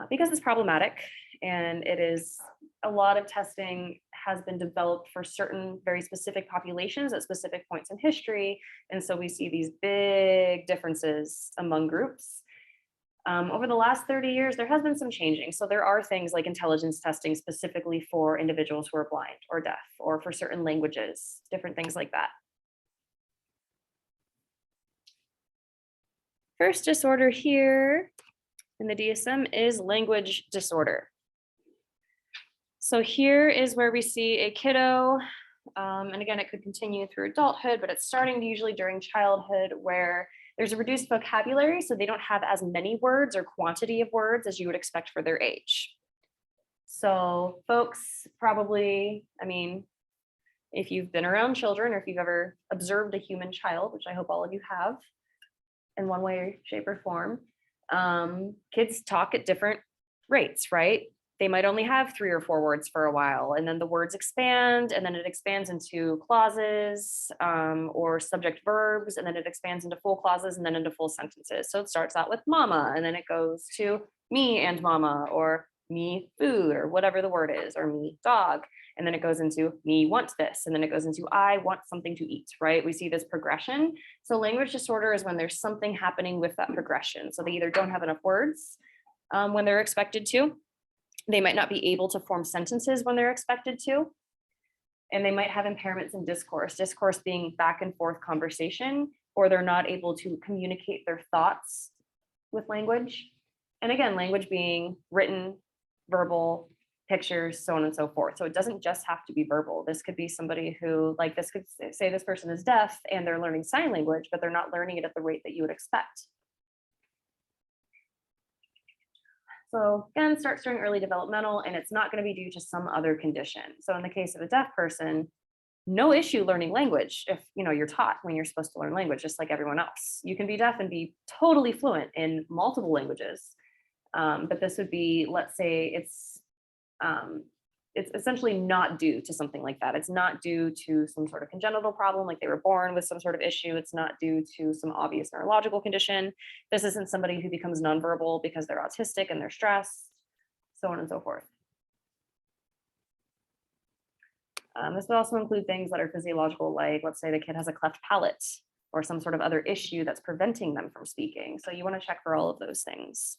because it's problematic, and it is a lot of testing has been developed for certain very specific populations at specific points in history. And so we see these big differences among groups. Over the last 30 years, there has been some changing. So there are things like intelligence testing specifically for individuals who are blind or deaf, or for certain languages, different things like that. First disorder here in the DSM is language disorder. So here is where we see a kiddo, and again, it could continue through adulthood, but it's starting usually during childhood where there's a reduced vocabulary, so they don't have as many words or quantity of words as you would expect for their age. So folks probably, I mean, if you've been around children or if you've ever observed a human child, which I hope all of you have in one way, shape, or form, kids talk at different rates, right? They might only have 3 or 4 words for a while, and then the words expand, and then it expands into clauses or subject verbs, and then it expands into full clauses and then into full sentences. So it starts out with mama, and then it goes to me and mama, or me food, or whatever the word is, or me dog. And then it goes into me want this, and then it goes into I want something to eat, right? We see this progression. So language disorder is when there's something happening with that progression. So they either don't have enough words when they're expected to, they might not be able to form sentences when they're expected to, and they might have impairments in discourse being back and forth conversation, or they're not able to communicate their thoughts with language. And again, language being written, verbal, pictures, so on and so forth. So it doesn't just have to be verbal. This could be somebody who, like this could say this person is deaf and they're learning sign language, but they're not learning it at the rate that you would expect. So again, starts during early developmental, and it's not going to be due to some other condition. So in the case of a deaf person, no issue learning language if you're taught when you're supposed to learn language, just like everyone else. You can be deaf and be totally fluent in multiple languages. But this would be, let's say it's essentially not due to something like that. It's not due to some sort of congenital problem, like they were born with some sort of issue. It's not due to some obvious neurological condition. This isn't somebody who becomes nonverbal because they're autistic and they're stressed, so on and so forth. This would also include things that are physiological, like let's say the kid has a cleft palate or some sort of other issue that's preventing them from speaking. So you want to check for all of those things.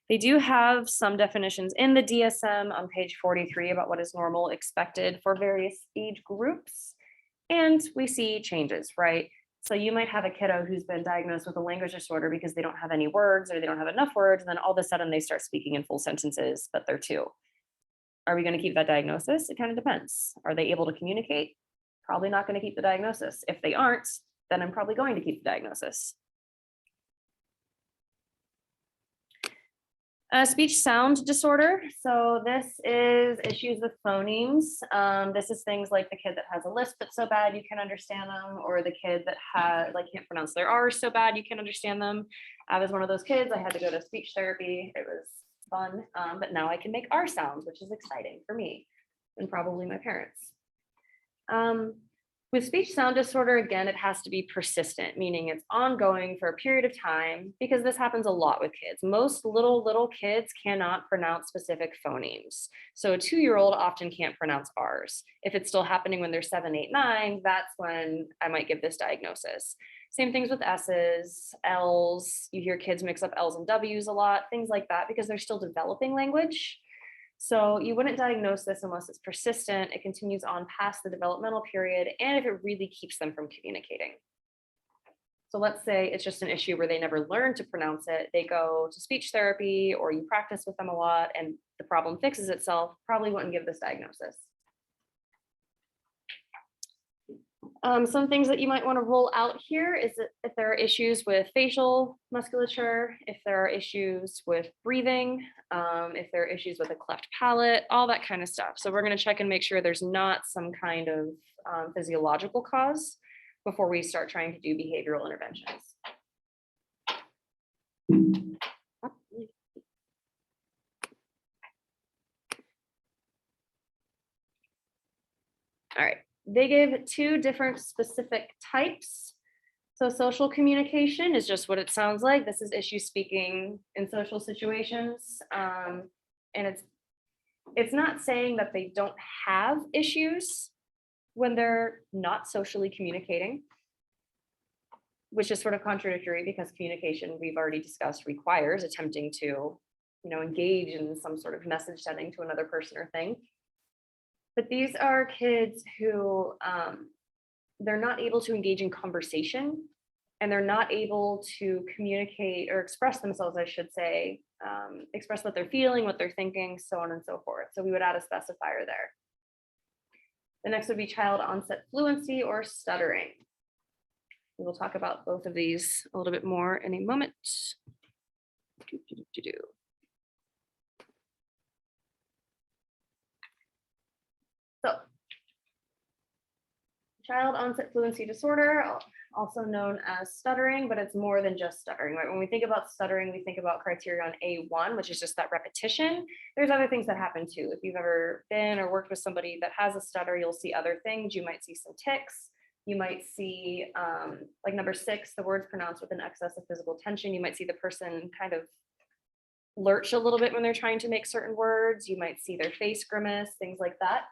They do have some definitions in the DSM on page 43 about what is normal expected for various age groups. And we see changes, right? So you might have a kiddo who's been diagnosed with a language disorder because they don't have any words or they don't have enough words. And then all of a sudden they start speaking in full sentences, but they're 2. Are we going to keep that diagnosis? It kind of depends. Are they able to communicate? Probably not going to keep the diagnosis. If they aren't, then I'm probably going to keep the diagnosis. Speech sound disorder. So this is issues with phonemes. This is things like the kid that has a lisp that's so bad you can't understand them, or the kid that can't pronounce their R's so bad you can't understand them. I was one of those kids. I had to go to speech therapy. It was fun, but now I can make R sounds, which is exciting for me and probably my parents. With speech sound disorder, again, it has to be persistent, meaning it's ongoing for a period of time, because this happens a lot with kids. Most little kids cannot pronounce specific phonemes. So a 2-year-old often can't pronounce R's. If it's still happening when they're 7, 8, 9, that's when I might give this diagnosis. Same things with S's, L's. You hear kids mix up L's and W's a lot, things like that, because they're still developing language. So you wouldn't diagnose this unless it's persistent, it continues on past the developmental period, and if it really keeps them from communicating. So let's say it's just an issue where they never learn to pronounce it, they go to speech therapy or you practice with them a lot and the problem fixes itself, probably wouldn't give this diagnosis. Some things that you might want to roll out here is that if there are issues with facial musculature, if there are issues with breathing, if there are issues with a cleft palate, all that kind of stuff. So we're going to check and make sure there's not some kind of physiological cause before we start trying to do behavioral interventions. All right. They give 2 different specific types. So social communication is just what it sounds like. This is issue speaking in social situations. And it's not saying that they don't have issues when they're not socially communicating. which is sort of contradictory because communication, we've already discussed, requires attempting to, engage in some sort of message sending to another person or thing. But these are kids who they're not able to engage in conversation, and they're not able to communicate or express themselves, I should say, express what they're feeling, what they're thinking, so on and so forth. So we would add a specifier there. The next would be child onset fluency or stuttering. We will talk about both of these a little bit more in a moment. So, child onset fluency disorder, also known as stuttering, but it's more than just stuttering, right? When we think about stuttering, we think about criterion A1, which is just that repetition. There's other things that happen too. If you've ever been or worked with somebody that has a stutter, you'll see other things. You might see some tics. You might see, like number 6, the words pronounced with an excess of physical tension. You might see the person kind of lurch a little bit when they're trying to make certain words. You might see their face grimace, things like that.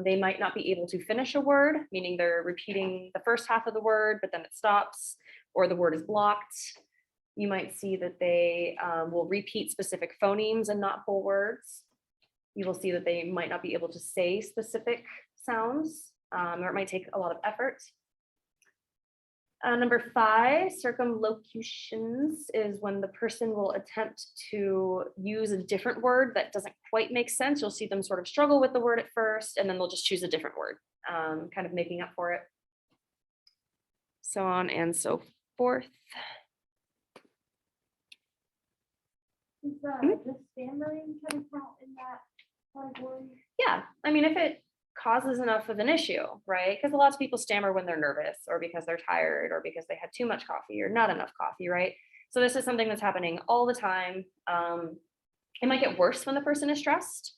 They might not be able to finish a word, meaning they're repeating the first half of the word, but then it stops, or the word is blocked. You might see that they will repeat specific phonemes and not whole words. You will see that they might not be able to say specific sounds, or it might take a lot of effort. Number 5, circumlocutions, is when the person will attempt to use a different word that doesn't quite make sense. You'll see them sort of struggle with the word at first, and then they'll just choose a different word, kind of making up for it. So on and so forth. Does stammering kind of count in that category? Yeah, I mean, if it causes enough of an issue, right? Because lots of people stammer when they're nervous, or because they're tired, or because they had too much coffee or not enough coffee, right? So this is something that's happening all the time. It might get worse when the person is stressed,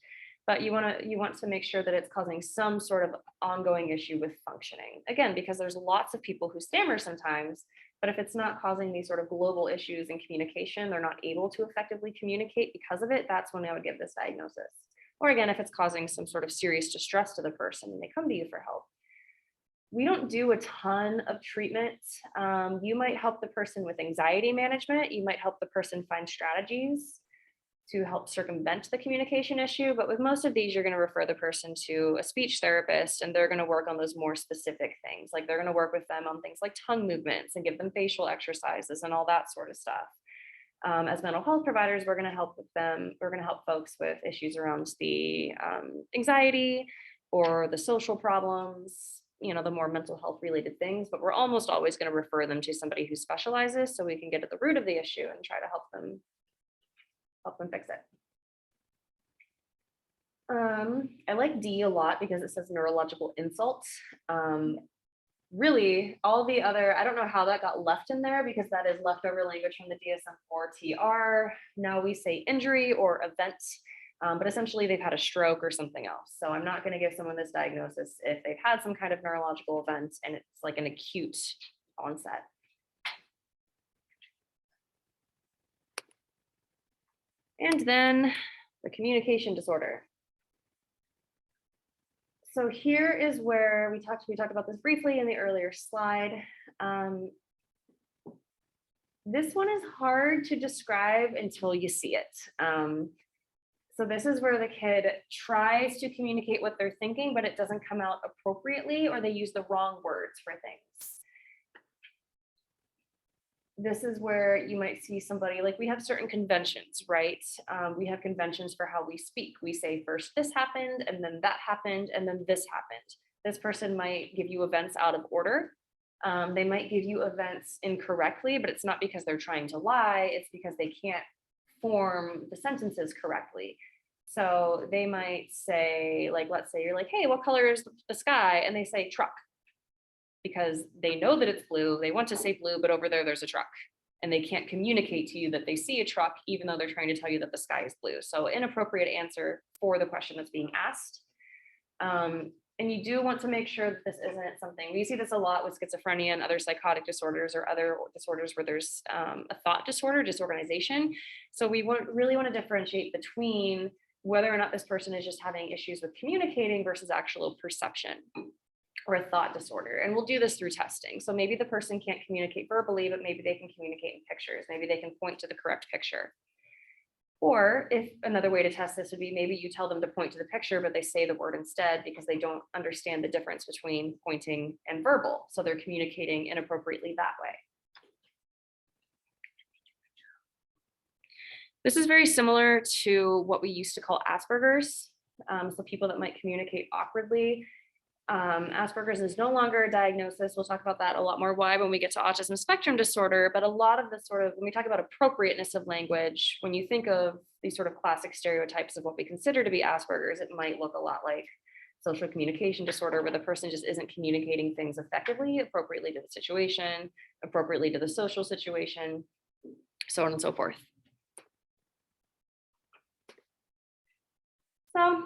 but you want to make sure that it's causing some sort of ongoing issue with functioning. Again, because there's lots of people who stammer sometimes, but if it's not causing these sort of global issues in communication, they're not able to effectively communicate because of it, that's when I would give this diagnosis. Or again, if it's causing some sort of serious distress to the person and they come to you for help. We don't do a ton of treatment. You might help the person with anxiety management. You might help the person find strategies to help circumvent the communication issue. But with most of these, you're going to refer the person to a speech therapist, and they're going to work on those more specific things. Like they're going to work with them on things like tongue movements and give them facial exercises and all that sort of stuff. As mental health providers, we're going to help with them. We're going to help folks with issues around the anxiety or the social problems, the more mental health related things, but we're almost always going to refer them to somebody who specializes so we can get at the root of the issue and try to help them fix it. I like D a lot because it says neurological insult. Really, all the other, I don't know how that got left in there because that is leftover language from the DSM-4 TR. Now we say injury or event, but essentially they've had a stroke or something else. So I'm not going to give someone this diagnosis if they've had some kind of neurological event and it's like an acute onset. And then the communication disorder. So here is where we talked about this briefly in the earlier slide. This one is hard to describe until you see it. So this is where the kid tries to communicate what they're thinking, but it doesn't come out appropriately, or they use the wrong words for things. This is where you might see somebody, like we have certain conventions, right? We have conventions for how we speak. We say first this happened, and then that happened, and then this happened. This person might give you events out of order. They might give you events incorrectly, but it's not because they're trying to lie, it's because they can't form the sentences correctly. So they might say, like, let's say you're like, hey, what color is the sky? And they say truck. Because they know that it's blue, they want to say blue, but over there's a truck. And they can't communicate to you that they see a truck, even though they're trying to tell you that the sky is blue. So inappropriate answer for the question that's being asked. And you do want to make sure that this isn't something, we see this a lot with schizophrenia and other psychotic disorders or other disorders where there's a thought disorder, disorganization. So we really want to differentiate between whether or not this person is just having issues with communicating versus actual perception. or a thought disorder. And we'll do this through testing. So maybe the person can't communicate verbally, but maybe they can communicate in pictures. Maybe they can point to the correct picture. Or if another way to test this would be maybe you tell them to point to the picture, but they say the word instead because they don't understand the difference between pointing and verbal. So they're communicating inappropriately that way. This is very similar to what we used to call Asperger's. So people that might communicate awkwardly. Asperger's is no longer a diagnosis. We'll talk about that a lot more why when we get to autism spectrum disorder, but a lot of the sort of, when we talk about appropriateness of language, when you think of these sort of classic stereotypes of what we consider to be Asperger's, it might look a lot like social communication disorder, where the person just isn't communicating things effectively, appropriately to the situation, appropriately to the social situation, so on and so forth. So,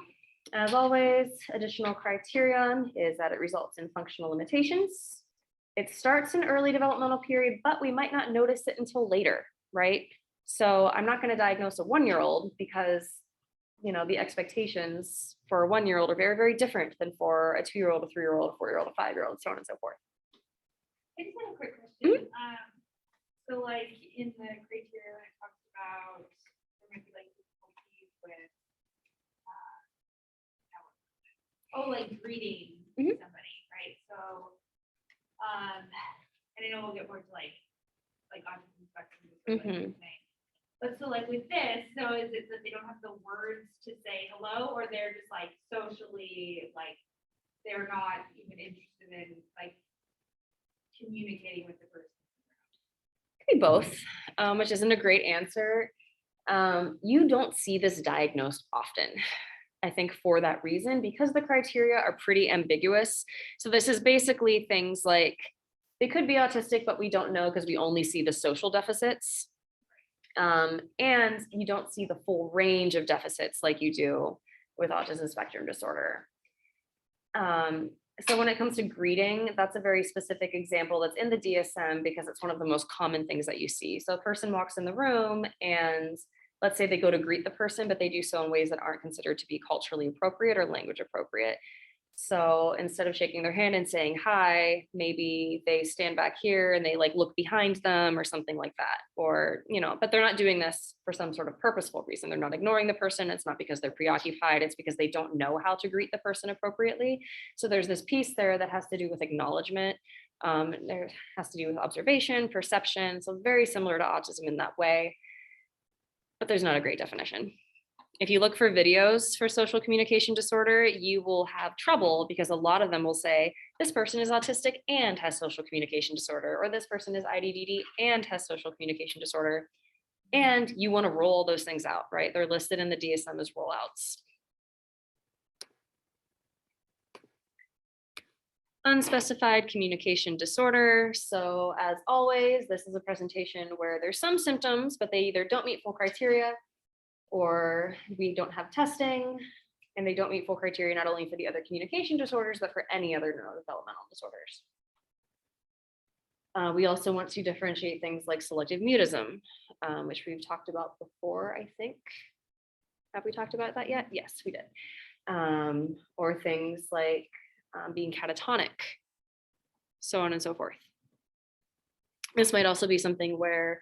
as always, additional criterion is that it results in functional limitations. It starts in early developmental period, but we might not notice it until later, right? So I'm not going to diagnose a 1-year-old because, you know, the expectations for a 1-year-old are very, very different than for a 2-year-old, a 3-year-old, a 4-year-old, a 5-year-old, so on and so forth. I just have a quick question. So like in the criteria, it talks about there might be like difficulties with like greeting somebody, right? So and I know we'll get more to like autism spectrum disorder, like saying. But so like with this, so is it that they don't have the words to say hello, or they're just like socially, like they're not even interested in like communicating with the person? Could be both, which isn't a great answer. You don't see this diagnosed often, I think, for that reason, because the criteria are pretty ambiguous. So this is basically things like they could be autistic, but we don't know because we only see the social deficits. And you don't see the full range of deficits like you do with autism spectrum disorder. So when it comes to greeting, that's a very specific example that's in the DSM because it's one of the most common things that you see. So a person walks in the room and let's say they go to greet the person, but they do so in ways that aren't considered to be culturally appropriate or language appropriate. So instead of shaking their hand and saying hi, maybe they stand back here and they like look behind them or something like that. Or, you know, but they're not doing this for some sort of purposeful reason. They're not ignoring the person. It's not because they're preoccupied. It's because they don't know how to greet the person appropriately. So there's this piece there that has to do with acknowledgement. There has to do with observation, perception. So very similar to autism in that way. But there's not a great definition. If you look for videos for social communication disorder, you will have trouble because a lot of them will say, this person is autistic and has social communication disorder, or this person is IDDD and has social communication disorder. And you want to roll those things out, right? They're listed in the DSM as rollouts. Unspecified communication disorder. So as always, this is a presentation where there's some symptoms, but they either don't meet full criteria or we don't have testing, and they don't meet full criteria not only for the other communication disorders, but for any other neurodevelopmental disorders. We also want to differentiate things like selective mutism, which we've talked about before, I think. Have we talked about that yet? Yes, we did. Or things like being catatonic, so on and so forth. This might also be something where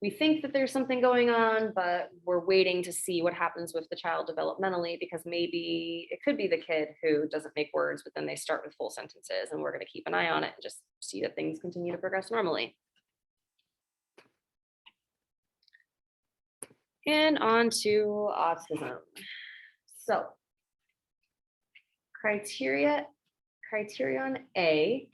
we think that there's something going on, but we're waiting to see what happens with the child developmentally, because maybe it could be the kid who doesn't make words, but then they start with full sentences, and we're going to keep an eye on it and just see that things continue to progress normally. And on to autism. So criterion A,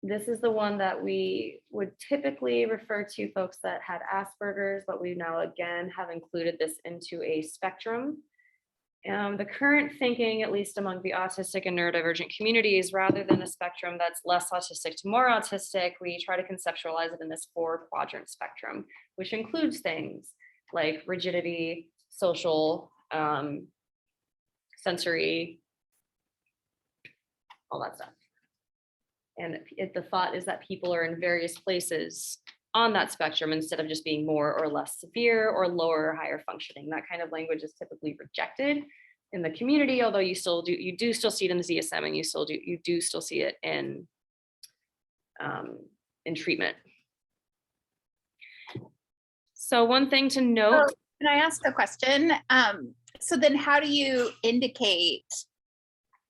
this is the one that we would typically refer to folks that had Asperger's, but we now again have included this into a spectrum. The current thinking, at least among the autistic and neurodivergent communities, rather than a spectrum that's less autistic to more autistic, we try to conceptualize it in this 4-quadrant spectrum, which includes things like rigidity, social, sensory, all that stuff. And the thought is that people are in various places on that spectrum instead of just being more or less severe or lower or higher functioning. That kind of language is typically rejected in the community, although you do still see it in the DSM, and you do still see it in treatment. So one thing to note. Can I ask a question? So then how do you indicate,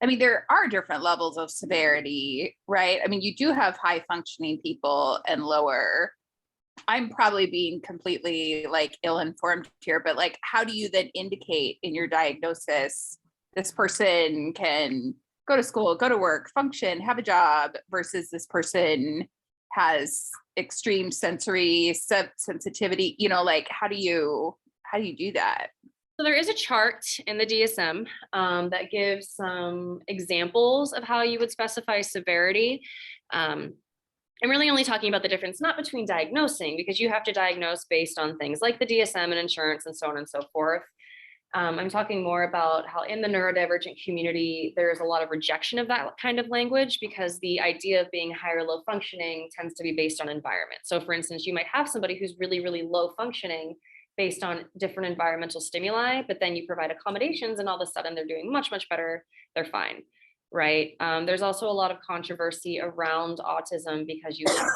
I mean, there are different levels of severity, right? I mean, you do have high functioning people and lower. I'm probably being completely like ill-informed here, but like, how do you then indicate in your diagnosis, this person can go to school, go to work, function, have a job, versus this person has extreme sensory sensitivity, you know, like how do you do that? So there is a chart in the DSM that gives some examples of how you would specify severity. I'm really only talking about the difference, not between diagnosing, because you have to diagnose based on things like the DSM and insurance and so on and so forth. I'm talking more about how in the neurodivergent community, there's a lot of rejection of that kind of language, because the idea of being high or low functioning tends to be based on environment. So for instance, you might have somebody who's really, really low functioning based on different environmental stimuli, but then you provide accommodations and all of a sudden they're doing much, much better, they're fine, right? There's also a lot of controversy around autism because you have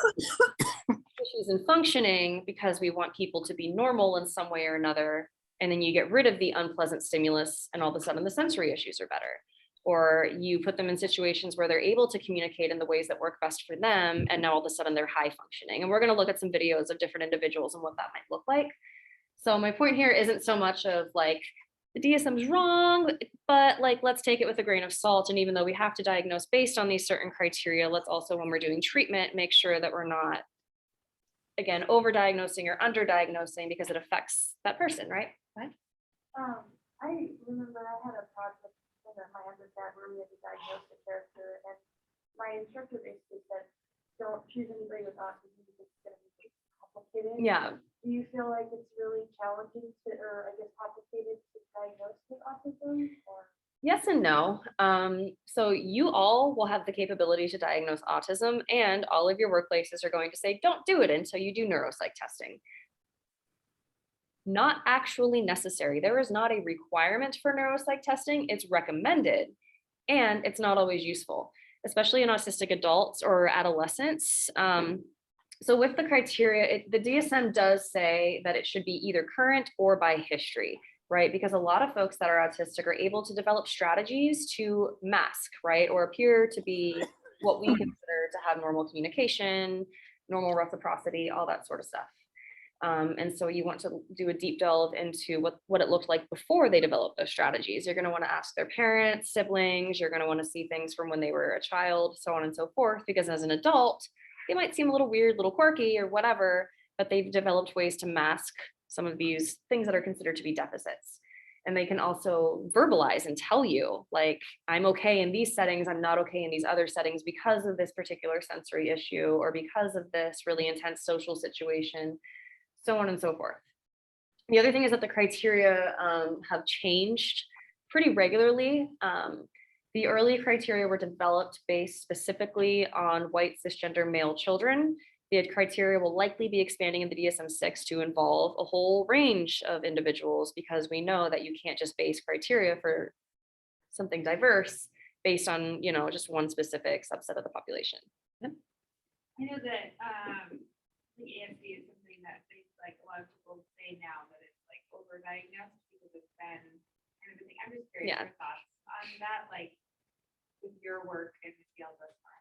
issues in functioning because we want people to be normal in some way or another, and then you get rid of the unpleasant stimulus and all of a sudden the sensory issues are better. Or you put them in situations where they're able to communicate in the ways that work best for them, and now all of a sudden they're high functioning. And we're gonna look at some videos of different individuals and what that might look like. So my point here isn't so much of like the DSM's wrong, but like, let's take it with a grain of salt. And even though we have to diagnose based on these certain criteria, let's also, when we're doing treatment, make sure that we're not, again, over-diagnosing or under-diagnosing, because it affects that person, right? Right? I remember I had a project in my undergrad where we had to diagnose a character, and my instructor basically said, don't choose anybody with autism because it's going to be complicated. Yeah. Do you feel like it's really challenging to, or I guess complicated to diagnose with autism? Or? Yes and no. So you all will have the capability to diagnose autism, and all of your workplaces are going to say, don't do it until you do neuropsych testing. Not actually necessary. There is not a requirement for neuropsych testing. It's recommended, and it's not always useful, especially in autistic adults or adolescents. So with the criteria, the DSM does say that it should be either current or by history, right? Because a lot of folks that are autistic are able to develop strategies to mask, right? Or appear to be what we consider to have normal communication, normal reciprocity, all that sort of stuff. And so you want to do a deep delve into what it looked like before they developed those strategies. You're going to want to ask their parents, siblings, you're going to want to see things from when they were a child, so on and so forth, because as an adult, they might seem a little weird, little quirky or whatever, but they've developed ways to mask some of these things that are considered to be deficits. And they can also verbalize and tell you, like, I'm okay in these settings, I'm not okay in these other settings because of this particular sensory issue, or because of this really intense social situation, so on and so forth. The other thing is that the criteria have changed pretty regularly. The early criteria were developed based specifically on white cisgender male children. The criteria will likely be expanding in the DSM-6 to involve a whole range of individuals, because we know that you can't just base criteria for something diverse based on, you know, just one specific subset of the population. Yep. I know that the ASD is something that they, like a lot of people say now that it's like overdiagnosed because it's been kind of a thing. I'm just curious your thoughts on that, like with your work in the field thus far.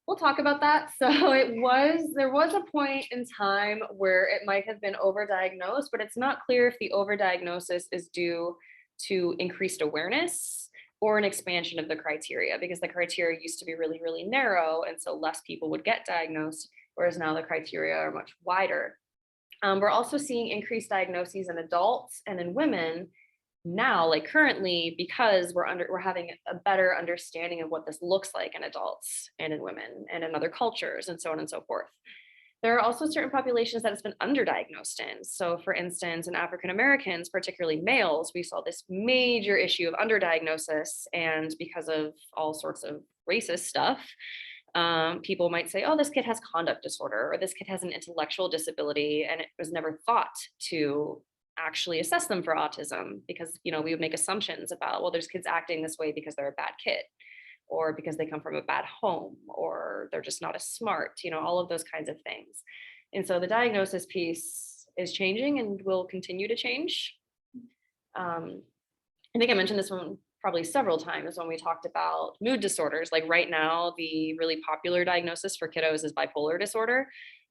We'll talk about that. So there was a point in time where it might have been overdiagnosed, but it's not clear if the overdiagnosis is due to increased awareness or an expansion of the criteria, because the criteria used to be really, really narrow, and so less people would get diagnosed, whereas now the criteria are much wider. We're also seeing increased diagnoses in adults and in women now, like currently, because we're having a better understanding of what this looks like in adults and in women and in other cultures and so on and so forth. There are also certain populations that it's been underdiagnosed in. So for instance, in African Americans, particularly males, we saw this major issue of underdiagnosis, and because of all sorts of racist stuff, people might say, oh, this kid has conduct disorder, or this kid has an intellectual disability, and it was never thought to actually assess them for autism because, we would make assumptions about, well, there's kids acting this way because they're a bad kid or because they come from a bad home or they're just not as smart, all of those kinds of things. And so the diagnosis piece is changing and will continue to change. I think I mentioned this one probably several times when we talked about mood disorders. Like right now, the really popular diagnosis for kiddos is bipolar disorder.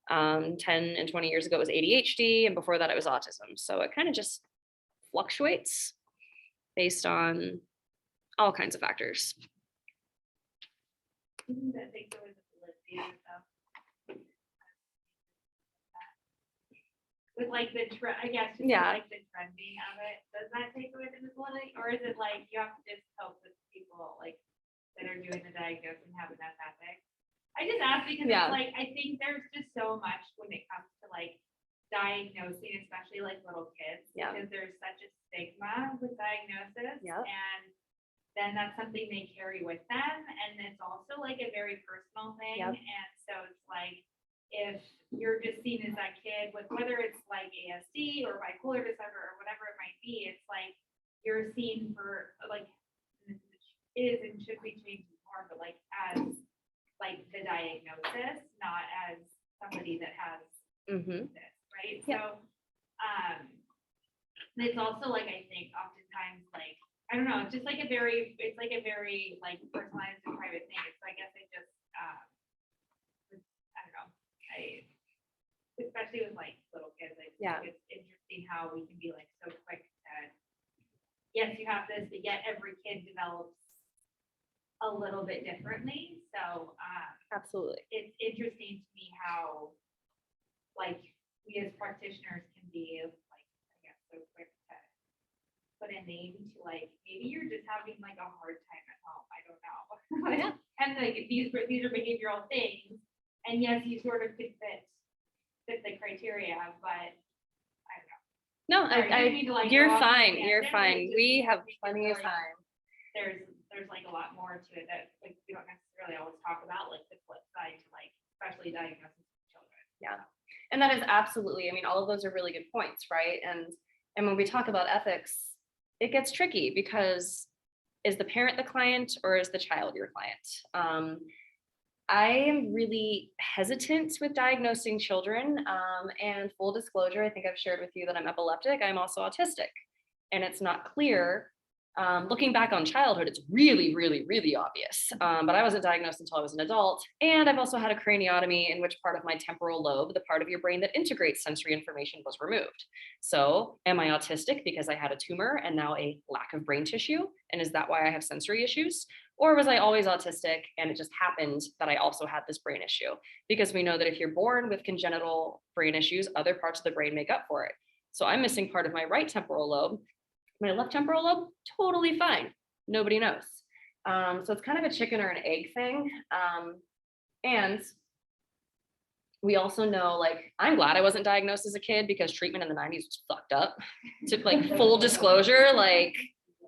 10 and 20 years ago it was ADHD, and before that it was autism. So it kind of just fluctuates based on all kinds of factors. I think there was a validity and stuff. With like the I guess just Yeah. like the trending of it, does that take away the validity, or is it like you have to just hope that people like that are doing the diagnosis and have enough ethics? I just ask because Yeah. it's like I think there's just so much when it comes to like diagnosing, especially like little kids, Yeah. because there's such a stigma with diagnosis, Yep. and then that's something they carry with them, and it's also like a very personal thing, Yep. and so it's like if you're just seen as that kid with whether it's like ASD or bipolar disorder or whatever it might be, it's like you're seen for like is and should be changed more, but like as like the diagnosis, not as somebody that has this, right? Yep. So it's also like I think oftentimes like I don't know, it's just like a very like personalized and private thing. So I guess I just I don't know. Especially with like little kids, I think it's interesting how we can be like so quick to yes, you have this, but yet every kid develops a little bit differently. So Absolutely. it's interesting to me how like we as practitioners can be like I guess so quick to put a name to like maybe you're just having like a hard time at home. I don't know. Yeah. And like these are behavioral things. And yes, you sort of could fit the criteria, but I don't know. No, Sorry, I didn't mean to, like, you're go off fine. on a You're tangent, but fine. it just We makes have me feel plenty of like time. There's like a lot more to it that like we don't necessarily always talk about, like the flip side to like especially diagnosis of children. Yeah. And that is absolutely, all of those are really good points, right? And when we talk about ethics, it gets tricky because is the parent the client or is the child your client? I am really hesitant with diagnosing children. And full disclosure, I think I've shared with you that I'm epileptic. I'm also autistic. And it's not clear. Looking back on childhood, it's really, really, really obvious. But I wasn't diagnosed until I was an adult. And I've also had a craniotomy in which part of my temporal lobe, the part of your brain that integrates sensory information, was removed. So am I autistic because I had a tumor and now a lack of brain tissue? And is that why I have sensory issues? Or was I always autistic and it just happened that I also had this brain issue? Because we know that if you're born with congenital brain issues, other parts of the brain make up for it. So I'm missing part of my right temporal lobe. My left temporal lobe, totally fine. Nobody knows. So it's kind of a chicken or an egg thing. And we also know, like, I'm glad I wasn't diagnosed as a kid because treatment in the 90s was fucked up. To like full disclosure, like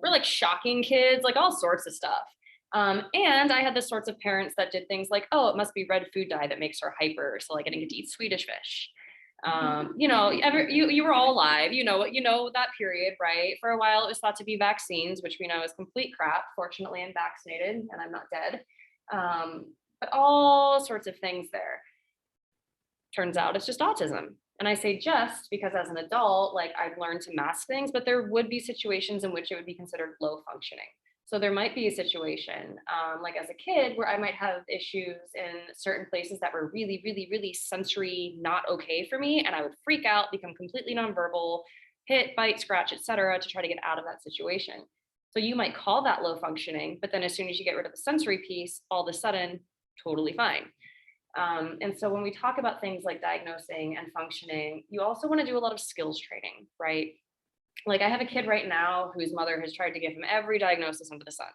we're like shocking kids, like all sorts of stuff. And I had the sorts of parents that did things like, oh, it must be red food dye that makes her hyper, so like I didn't get to eat Swedish fish. You were all alive, that period, right? For a while it was thought to be vaccines, which we know is complete crap. Fortunately, I'm vaccinated and I'm not dead. But all sorts of things there. Turns out it's just autism. And I say just because as an adult, like I've learned to mask things, but there would be situations in which it would be considered low functioning. So there might be a situation, like as a kid, where I might have issues in certain places that were really, really, really sensory, not okay for me. And I would freak out, become completely nonverbal, hit, bite, scratch, etc., to try to get out of that situation. So you might call that low functioning, but then as soon as you get rid of the sensory piece, all of a sudden, totally fine. And so when we talk about things like diagnosing and functioning, you also want to do a lot of skills training, right? Like I have a kid right now whose mother has tried to give him every diagnosis under the sun.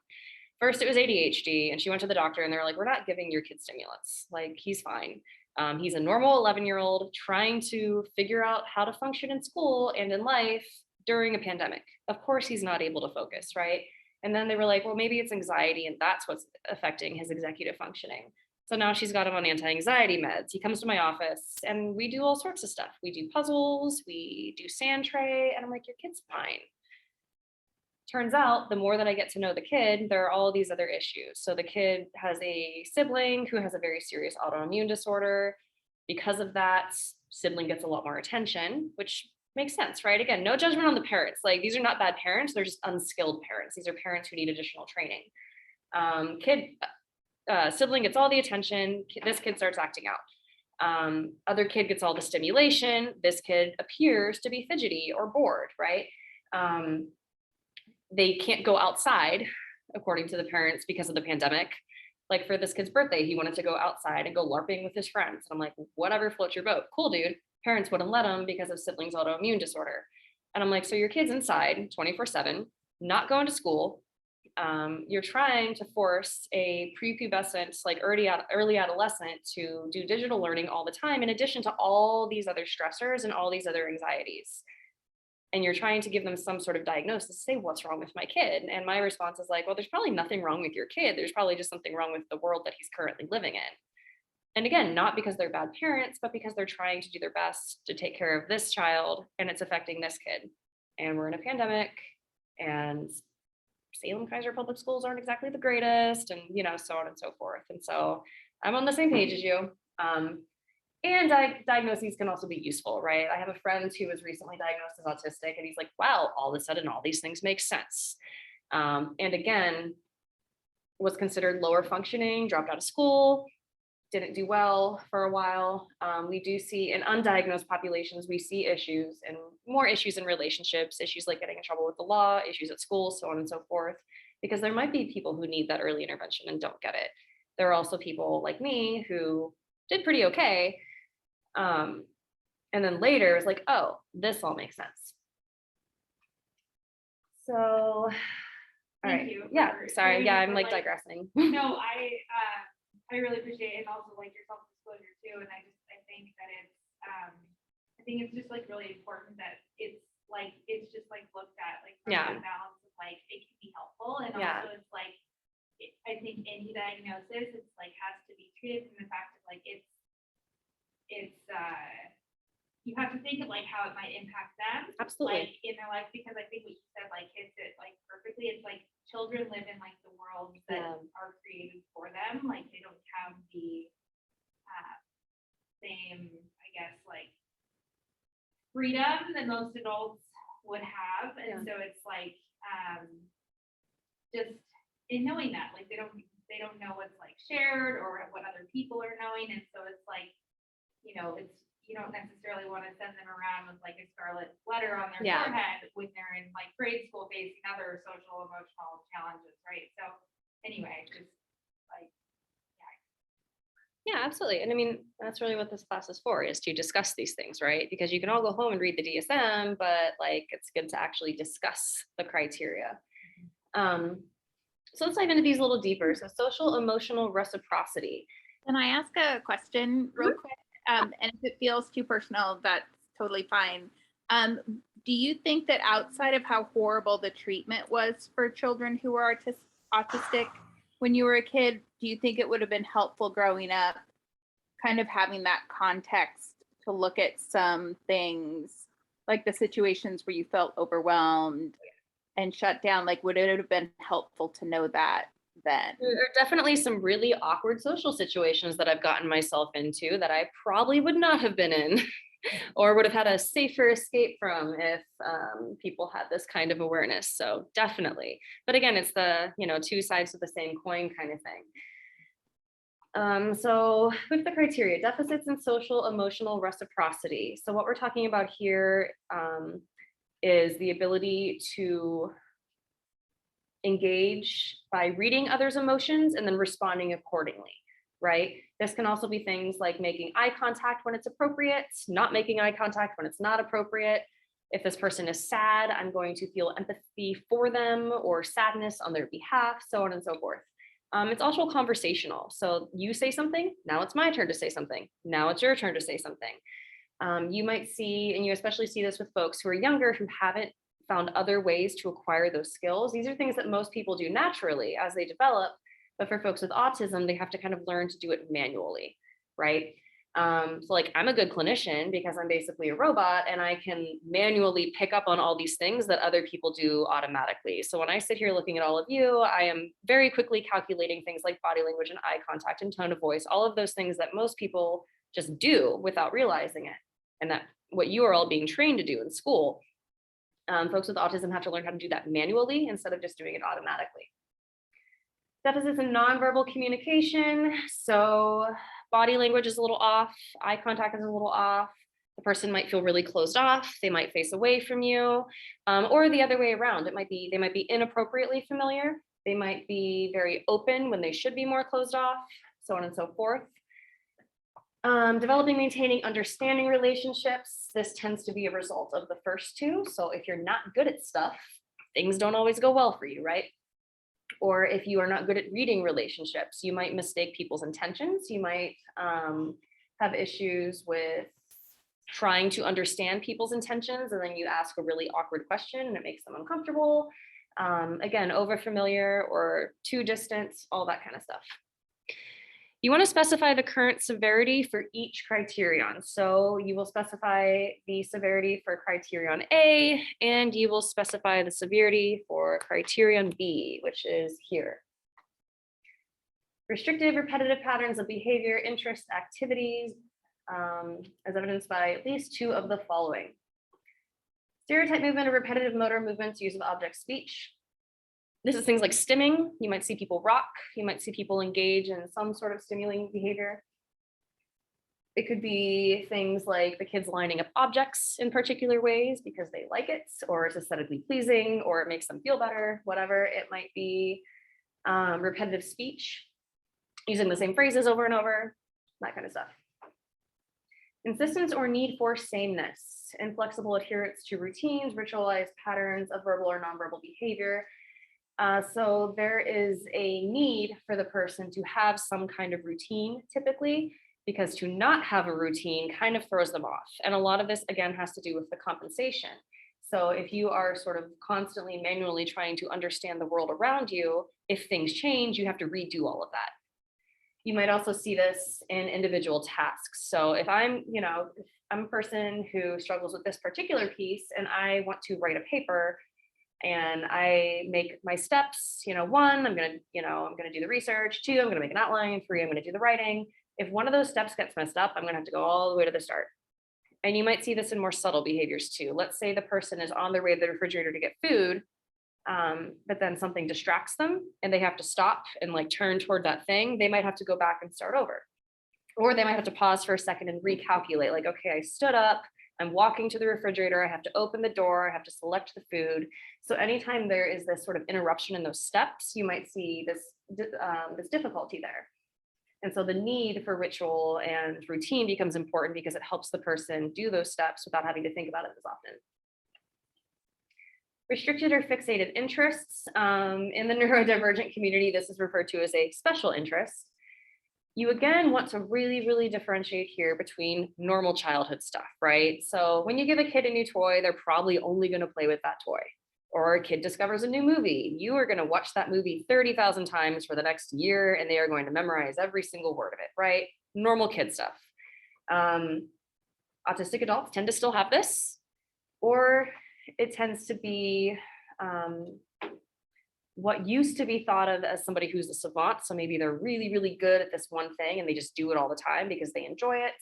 First, it was ADHD, and she went to the doctor and they're like, we're not giving your kid stimulants. Like, he's fine. He's a normal 11-year-old trying to figure out how to function in school and in life during a pandemic. Of course, he's not able to focus, right? And then they were like, well, maybe it's anxiety and that's what's affecting his executive functioning. So now she's got him on anti-anxiety meds. He comes to my office and we do all sorts of stuff. We do puzzles, we do sand tray, and I'm like, your kid's fine. Turns out the more that I get to know the kid, there are all these other issues. So the kid has a sibling who has a very serious autoimmune disorder. Because of that, sibling gets a lot more attention, which makes sense, right? Again, no judgment on the parents. Like, these are not bad parents, they're just unskilled parents. These are parents who need additional training. Sibling gets all the attention, this kid starts acting out. Other kid gets all the stimulation, this kid appears to be fidgety or bored, right? They can't go outside, according to the parents, because of the pandemic. Like, for this kid's birthday, he wanted to go outside and go LARPing with his friends. And I'm like, whatever floats your boat. Cool, dude. Parents wouldn't let him because of siblings' autoimmune disorder. And I'm like, so your kid's inside 24/7, not going to school. You're trying to force a prepubescent, like early adolescent, to do digital learning all the time, in addition to all these other stressors and all these other anxieties. And you're trying to give them some sort of diagnosis, say, what's wrong with my kid? And my response is like, well, there's probably nothing wrong with your kid. There's probably just something wrong with the world that he's currently living in. And again, not because they're bad parents, but because they're trying to do their best to take care of this child, and it's affecting this kid. And we're in a pandemic, and Salem Kaiser public schools aren't exactly the greatest, and so on and so forth. And so I'm on the same page as you. And diagnoses can also be useful, right? I have a friend who was recently diagnosed as autistic, and he's like, wow, all of a sudden, all these things make sense. And again, was considered lower functioning, dropped out of school, didn't do well for a while. We do see in undiagnosed populations, we see issues, and more issues in relationships, issues like getting in trouble with the law, issues at school, so on and so forth, because there might be people who need that early intervention and don't get it. There are also people like me who did pretty okay. And then later it's like, oh, this all makes sense. So, all right. Yeah, sorry. Yeah, I'm like digressing. No, I really appreciate it, and also like your self-disclosure too. And I think that it's I think it's just like really important that it's just like looked at like from the balance of like it can be helpful, and also it's like I think any diagnosis it's like has to be treated from the fact of like it's you have to think of like how it might impact them. Absolutely. Like in their life, because I think what you said like hits it like perfectly. It's like children live in like the world that are created for them. Like they don't have the same, I guess, like freedom that most adults would have. And so it's like just in knowing that, like they don't know what's like shared or what other people are knowing. And so it's like, it's you don't necessarily want to send them around with like a scarlet letter on their forehead when they're in like grade school facing other social emotional challenges, right? So anyway, just like yeah, absolutely. And I mean, that's really what this class is for, is to discuss these things, right? Because you can all go home and read the DSM, but like it's good to actually discuss the criteria. So let's dive into these a little deeper. So social emotional reciprocity. Can I ask a question real quick? And if it feels too personal, that's totally fine. Do you think that outside of how horrible the treatment was for children who were autistic when you were a kid, do you think it would have been helpful growing up, kind of having that context to look at some things, like the situations where you felt overwhelmed and shut down? Like, would it have been helpful to know that then? There are definitely some really awkward social situations that I've gotten myself into that I probably would not have been in or would have had a safer escape from if people had this kind of awareness. So definitely. But again, it's the, two sides of the same coin kind of thing. So with the criteria, deficits in social emotional reciprocity. So what we're talking about here is the ability to engage by reading others' emotions and then responding accordingly, right? This can also be things like making eye contact when it's appropriate, not making eye contact when it's not appropriate. If this person is sad, I'm going to feel empathy for them or sadness on their behalf, so on and so forth. It's also conversational. So you say something, now it's my turn to say something. Now it's your turn to say something. You might see, and you especially see this with folks who are younger who haven't found other ways to acquire those skills. These are things that most people do naturally as they develop, But for folks with autism, they have to kind of learn to do it manually, right? So like I'm a good clinician because I'm basically a robot and I can manually pick up on all these things that other people do automatically. So when I sit here looking at all of you, I am very quickly calculating things like body language and eye contact and tone of voice, all of those things that most people just do without realizing it. And that what you are all being trained to do in school. Folks with autism have to learn how to do that manually instead of just doing it automatically. Deficits in nonverbal communication. So body language is a little off, eye contact is a little off. The person might feel really closed off. They might face away from you, or the other way around. They might be inappropriately familiar. They might be very open when they should be more closed off, so on and so forth. Developing, maintaining, understanding relationships. This tends to be a result of the first two. So if you're not good at stuff, things don't always go well for you, right? Or if you are not good at reading relationships, you might mistake people's intentions. You might have issues with trying to understand people's intentions, and then you ask a really awkward question and it makes them uncomfortable. Again, overfamiliar or too distant, all that kind of stuff. You want to specify the current severity for each criterion. So you will specify the severity for criterion A, and you will specify the severity for criterion B, which is here. Restrictive, repetitive patterns of behavior, interest, activities, as evidenced by at least two of the following. Stereotype movement or repetitive motor movements, use of object speech. This is things like stimming. You might see people rock. You might see people engage in some sort of stimulating behavior. It could be things like the kids lining up objects in particular ways because they like it, or it's aesthetically pleasing, or it makes them feel better, whatever. It might be repetitive speech, using the same phrases over and over, that kind of stuff. Insistence or need for sameness, inflexible adherence to routines, ritualized patterns of verbal or nonverbal behavior. So there is a need for the person to have some kind of routine typically, because to not have a routine kind of throws them off. And a lot of this, again, has to do with the compensation. So if you are sort of constantly manually trying to understand the world around you, if things change, you have to redo all of that. You might also see this in individual tasks. So if I'm a person who struggles with this particular piece and I want to write a paper, and I make my steps, one, I'm gonna do the research, two, I'm gonna make an outline, three, I'm gonna do the writing. If one of those steps gets messed up, I'm gonna have to go all the way to the start. And you might see this in more subtle behaviors too. Let's say the person is on their way to the refrigerator to get food, but then something distracts them and they have to stop and like turn toward that thing. They might have to go back and start over. Or they might have to pause for a second and recalculate, like, okay, I stood up, I'm walking to the refrigerator, I have to open the door, I have to select the food. So anytime there is this sort of interruption in those steps, you might see this difficulty there. And so the need for ritual and routine becomes important because it helps the person do those steps without having to think about it as often. Restricted or fixated interests. In the neurodivergent community, this is referred to as a special interest. You again want to really, really differentiate here between normal childhood stuff, right? So when you give a kid a new toy, they're probably only going to play with that toy. Or a kid discovers a new movie. You are going to watch that movie 30,000 times for the next year, and they are going to memorize every single word of it, right? Normal kid stuff. Autistic adults tend to still have this, or it tends to be what used to be thought of as somebody who's a savant. So maybe they're really, really good at this one thing and they just do it all the time because they enjoy it.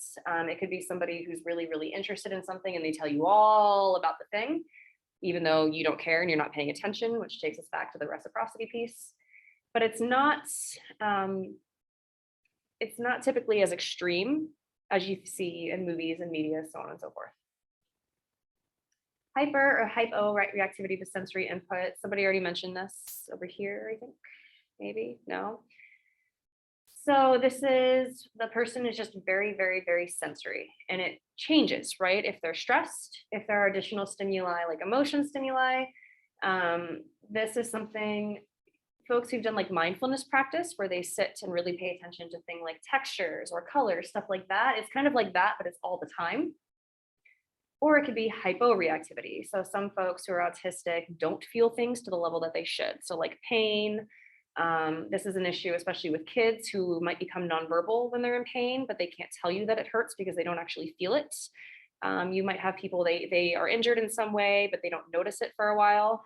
It could be somebody who's really, really interested in something and they tell you all about the thing, even though you don't care and you're not paying attention, which takes us back to the reciprocity piece. But it's not typically as extreme as you see in movies and media, so on and so forth. Hyper or hypo reactivity to sensory input. Somebody already mentioned this over here, I think, maybe, no. So this is, the person is just very, very, very sensory, and it changes, right? If they're stressed, if there are additional stimuli, like emotion stimuli, this is something folks who've done like mindfulness practice where they sit and really pay attention to things like textures or colors, stuff like that. It's kind of like that, but it's all the time. Or it could be hyporeactivity. So some folks who are autistic don't feel things to the level that they should. So like pain, This is an issue, especially with kids who might become nonverbal when they're in pain, but they can't tell you that it hurts because they don't actually feel it. You might have people, they are injured in some way, but they don't notice it for a while.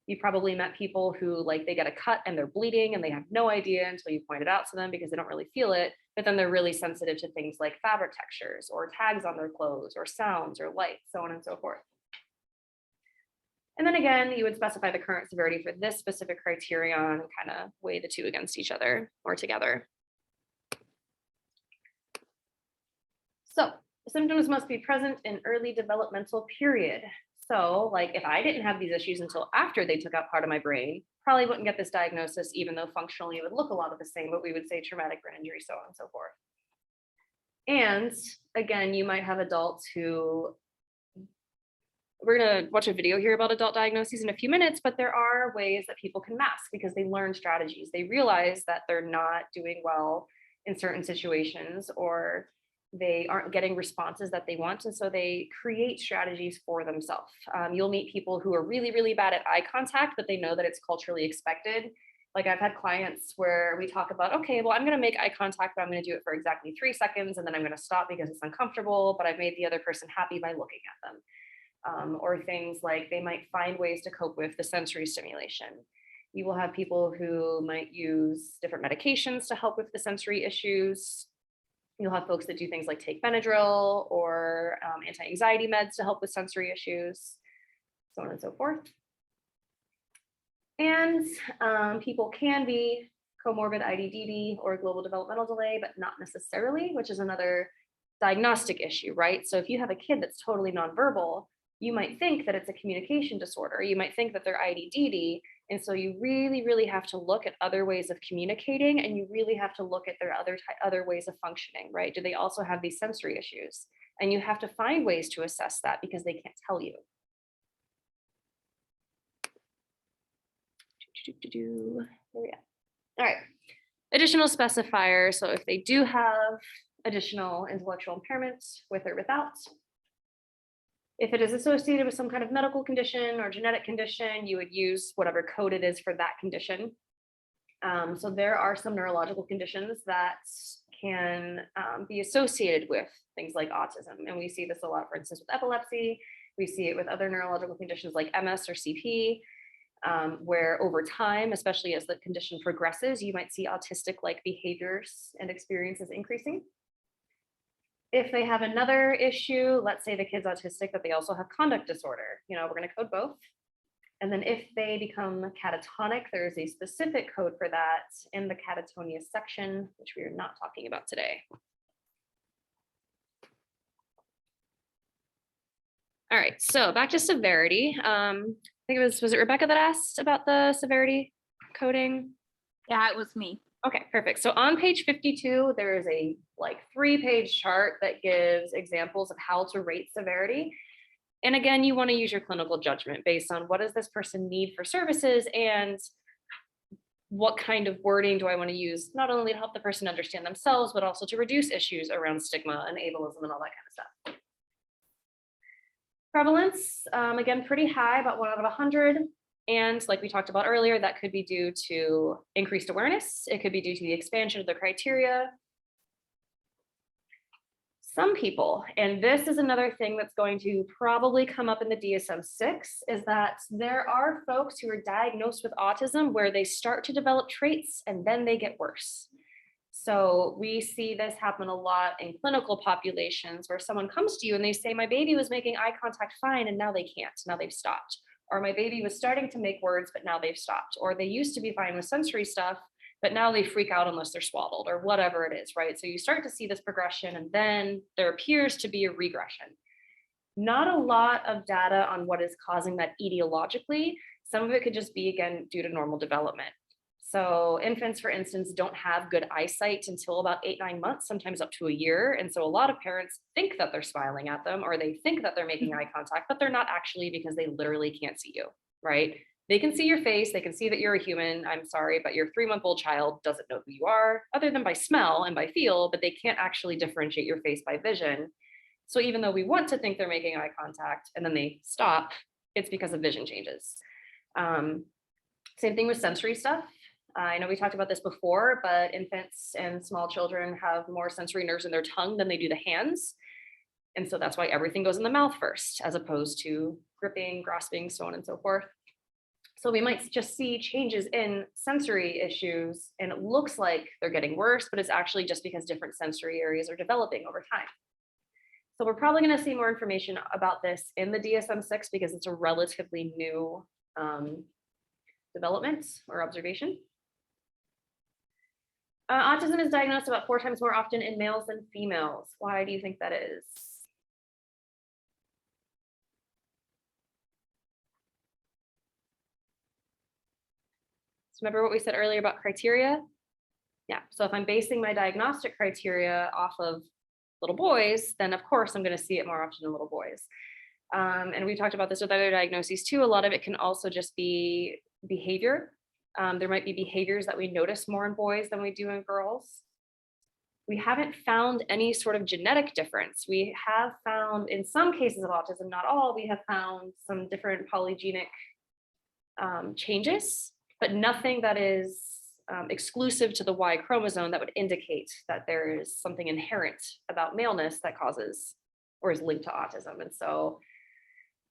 You probably met people who like they get a cut and they're bleeding and they have no idea until you point it out to them because they don't really feel it, but then they're really sensitive to things like fabric textures or tags on their clothes or sounds or light, so on and so forth. And then again, you would specify the current severity for this specific criterion and kind of weigh the two against each other or together. So symptoms must be present in early developmental period. So like if I didn't have these issues until after they took out part of my brain, probably wouldn't get this diagnosis, even though functionally it would look a lot of the same, but we would say traumatic brain injury, so on and so forth. And again, you might have adults who, we're gonna watch a video here about adult diagnoses in a few minutes, but there are ways that people can mask because they learn strategies. They realize that they're not doing well in certain situations or they aren't getting responses that they want. And so they create strategies for themselves. You'll meet people who are really, really bad at eye contact, but they know that it's culturally expected. Like I've had clients where we talk about, okay, well, I'm gonna make eye contact, but I'm gonna do it for exactly 3 seconds and then I'm gonna stop because it's uncomfortable, but I've made the other person happy by looking at them. Or things like they might find ways to cope with the sensory stimulation. You will have people who might use different medications to help with the sensory issues. You'll have folks that do things like take Benadryl or anti-anxiety meds to help with sensory issues, so on and so forth. And people can be comorbid IDDD or global developmental delay, but not necessarily, which is another diagnostic issue, right? So if you have a kid that's totally nonverbal, you might think that it's a communication disorder. You might think that they're IDDD. And so you really, really have to look at other ways of communicating and you really have to look at their other ways of functioning, right? Do they also have these sensory issues? And you have to find ways to assess that because they can't tell you. There we go. All right, additional specifiers. So if they do have additional intellectual impairment with or without, if it is associated with some kind of medical condition or genetic condition, you would use whatever code it is for that condition. So there are some neurological conditions that can be associated with things like autism. And we see this a lot, for instance, with epilepsy. We see it with other neurological conditions like MS or CP, where over time, especially as the condition progresses, you might see autistic-like behaviors and experiences increasing. If they have another issue, let's say the kid's autistic, but they also have conduct disorder, we're going to code both. And then if they become catatonic, there is a specific code for that in the catatonia section, which we are not talking about today. All right, so back to severity. I think was it Rebecca that asked about the severity coding? Yeah, it was me. Okay, perfect. So on page 52, there is a 3-page chart that gives examples of how to rate severity. And again, you want to use your clinical judgment based on what does this person need for services and what kind of wording do I want to use, not only to help the person understand themselves, but also to reduce issues around stigma and ableism and all that kind of stuff. Prevalence, again, pretty high, about 1 out of 100. And like we talked about earlier, that could be due to increased awareness. It could be due to the expansion of the criteria. Some people, and this is another thing that's going to probably come up in the DSM-6, is that there are folks who are diagnosed with autism where they start to develop traits and then they get worse. So we see this happen a lot in clinical populations where someone comes to you and they say, my baby was making eye contact fine and now they can't, now they've stopped. Or my baby was starting to make words, but now they've stopped. Or they used to be fine with sensory stuff, but now they freak out unless they're swaddled or whatever it is, right? So you start to see this progression and then there appears to be a regression. Not a lot of data on what is causing that etiologically. Some of it could just be, again, due to normal development. So infants, for instance, don't have good eyesight until about 8-9 months, sometimes up to a year. And so a lot of parents think that they're smiling at them or they think that they're making eye contact, but they're not actually because they literally can't see you, right? They can see your face, they can see that you're a human. I'm sorry, but your 3-month-old child doesn't know who you are other than by smell and by feel, but they can't actually differentiate your face by vision. So even though we want to think they're making eye contact and then they stop, it's because of vision changes. Same thing with sensory stuff. I know we talked about this before, but infants and small children have more sensory nerves in their tongue than they do the hands. And so that's why everything goes in the mouth first, as opposed to gripping, grasping, so on and so forth. So we might just see changes in sensory issues, and it looks like they're getting worse, but it's actually just because different sensory areas are developing over time. So we're probably going to see more information about this in the DSM-6 because it's a relatively new development or observation. Autism is diagnosed about 4 times more often in males than females. Why do you think that is? So remember what we said earlier about criteria? Yeah, so if I'm basing my diagnostic criteria off of little boys, then of course I'm going to see it more often in little boys. And we talked about this with other diagnoses too. A lot of it can also just be behavior. There might be behaviors that we notice more in boys than we do in girls. We haven't found any sort of genetic difference. We have found in some cases of autism, not all, we have found some different polygenic changes, but nothing that is exclusive to the Y chromosome that would indicate that there is something inherent about maleness that causes or is linked to autism. And so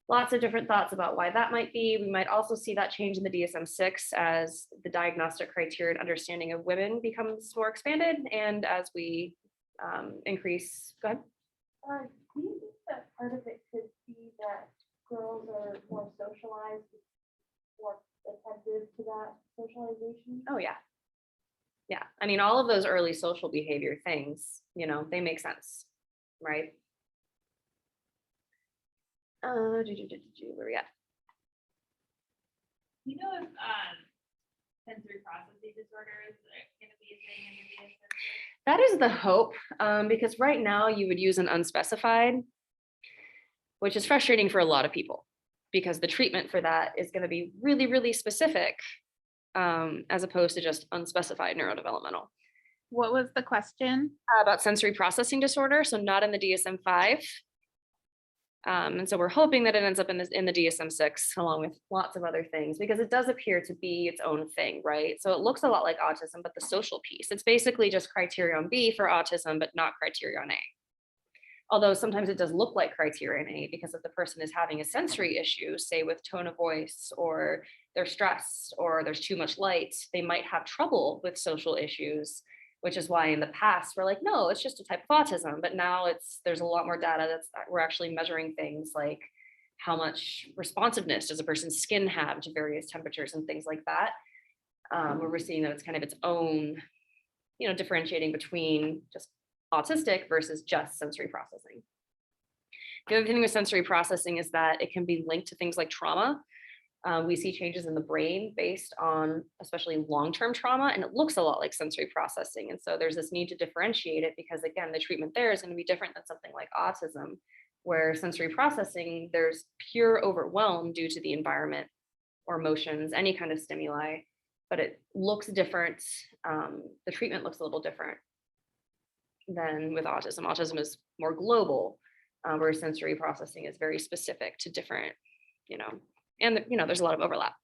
lots of different thoughts about why that might be. We might also see that change in the DSM-6 as the diagnostic criteria and understanding of women becomes more expanded, and as we increase. Go ahead. Do you think that part of it could be that girls are more socialized, more attentive to that socialization? Oh yeah. Yeah, I mean, all of those early social behavior things, you know, they make sense, right? Where we at? You know if sensory processing disorder is going to be a thing in the DSM? That is the hope, because right now you would use an unspecified, which is frustrating for a lot of people because the treatment for that is going to be really, really specific, as opposed to just unspecified neurodevelopmental. What was the question? About sensory processing disorder, so not in the DSM-5. And so we're hoping that it ends up in the DSM-6 along with lots of other things, because it does appear to be its own thing, right? So it looks a lot like autism, but the social piece, it's basically just criterion B for autism, but not criterion A. Although sometimes it does look like criterion A, because if the person is having a sensory issue, say with tone of voice, or they're stressed, or there's too much light, they might have trouble with social issues, which is why in the past we're like, no, it's just a type of autism. But now there's a lot more data we're actually measuring things like how much responsiveness does a person's skin have to various temperatures and things like that, where we're seeing that it's kind of its own, you know, differentiating between just autistic versus just sensory processing. The other thing with sensory processing is that it can be linked to things like trauma. We see changes in the brain based on especially long-term trauma, and it looks a lot like sensory processing. And so there's this need to differentiate it, because again, the treatment there is going to be different than something like autism, where sensory processing, there's pure overwhelm due to the environment or emotions, any kind of stimuli, but it looks different. The treatment looks a little different than with autism. Autism is more global, whereas sensory processing is very specific to different, you know, and you know, there's a lot of overlap.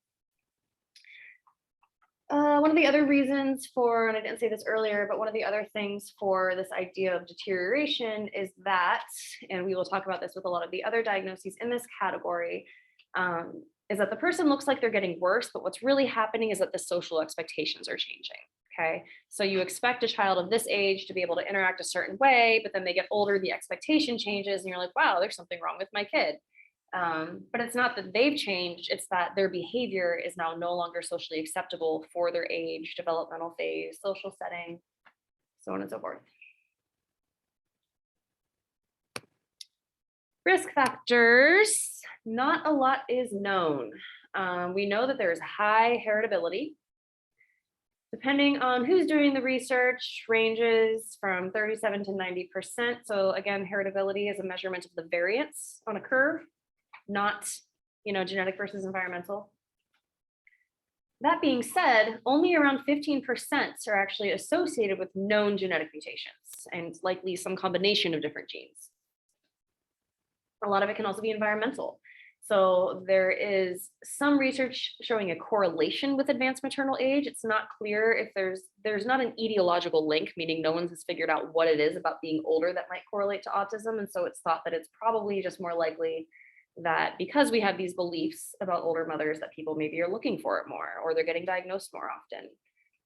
One of the other reasons for, and I didn't say this earlier, but one of the other things for this idea of deterioration is that, and we will talk about this with a lot of the other diagnoses in this category, is that the person looks like they're getting worse, but what's really happening is that the social expectations are changing. Okay, so you expect a child of this age to be able to interact a certain way, but then they get older, the expectation changes, and you're like, wow, there's something wrong with my kid. But it's not that they've changed, it's that their behavior is now no longer socially acceptable for their age, developmental phase, social setting, so on and so forth. Risk factors, not a lot is known. We know that there's high heritability. Depending on who's doing the research, ranges from 37 to 90%. So again, heritability is a measurement of the variance on a curve, not, you know, genetic versus environmental. That being said, only around 15% are actually associated with known genetic mutations, and likely some combination of different genes. A lot of it can also be environmental. So there is some research showing a correlation with advanced maternal age. It's not clear if there's not an etiological link, meaning no one has figured out what it is about being older that might correlate to autism. And so it's thought that it's probably just more likely that because we have these beliefs about older mothers that people maybe are looking for it more, or they're getting diagnosed more often,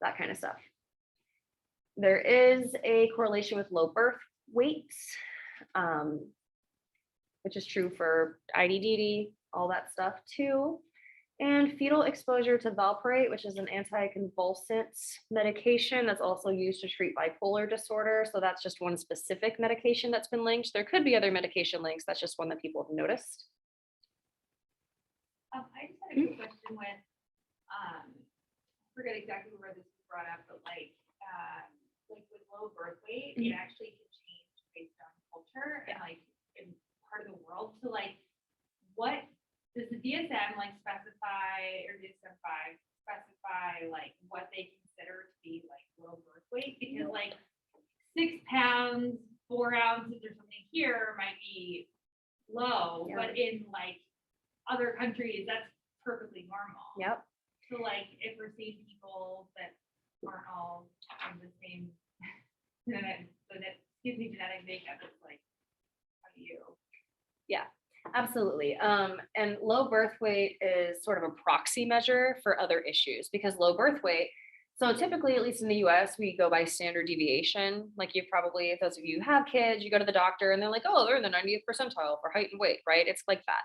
that kind of stuff. There is a correlation with low birth weights, which is true for IDDD, all that stuff too. And fetal exposure to valproate, which is an anticonvulsant medication that's also used to treat bipolar disorder. So that's just one specific medication that's been linked. There could be other medication links. That's just one that people have noticed. I just had a quick question with, I forget exactly where this was brought up, but like with low birth weight, it actually can change based on culture and like in part of the world. So like, what does the DSM like specify, or DSM-5 specify like what they consider to be like low birth weight? Because like 6 pounds, 4 ounces or something here might be low, but in like other countries, that's perfectly normal. Yep. So like if we're seeing people that aren't all of the same, so that gives me genetic makeup, it's like, how do you? Yeah, absolutely. And low birth weight is sort of a proxy measure for other issues, because low birth weight, so typically, at least in the US, we go by standard deviation. Like you probably, those of you who have kids, you go to the doctor and they're like, oh, they're in the 90th percentile for height and weight, right? It's like that.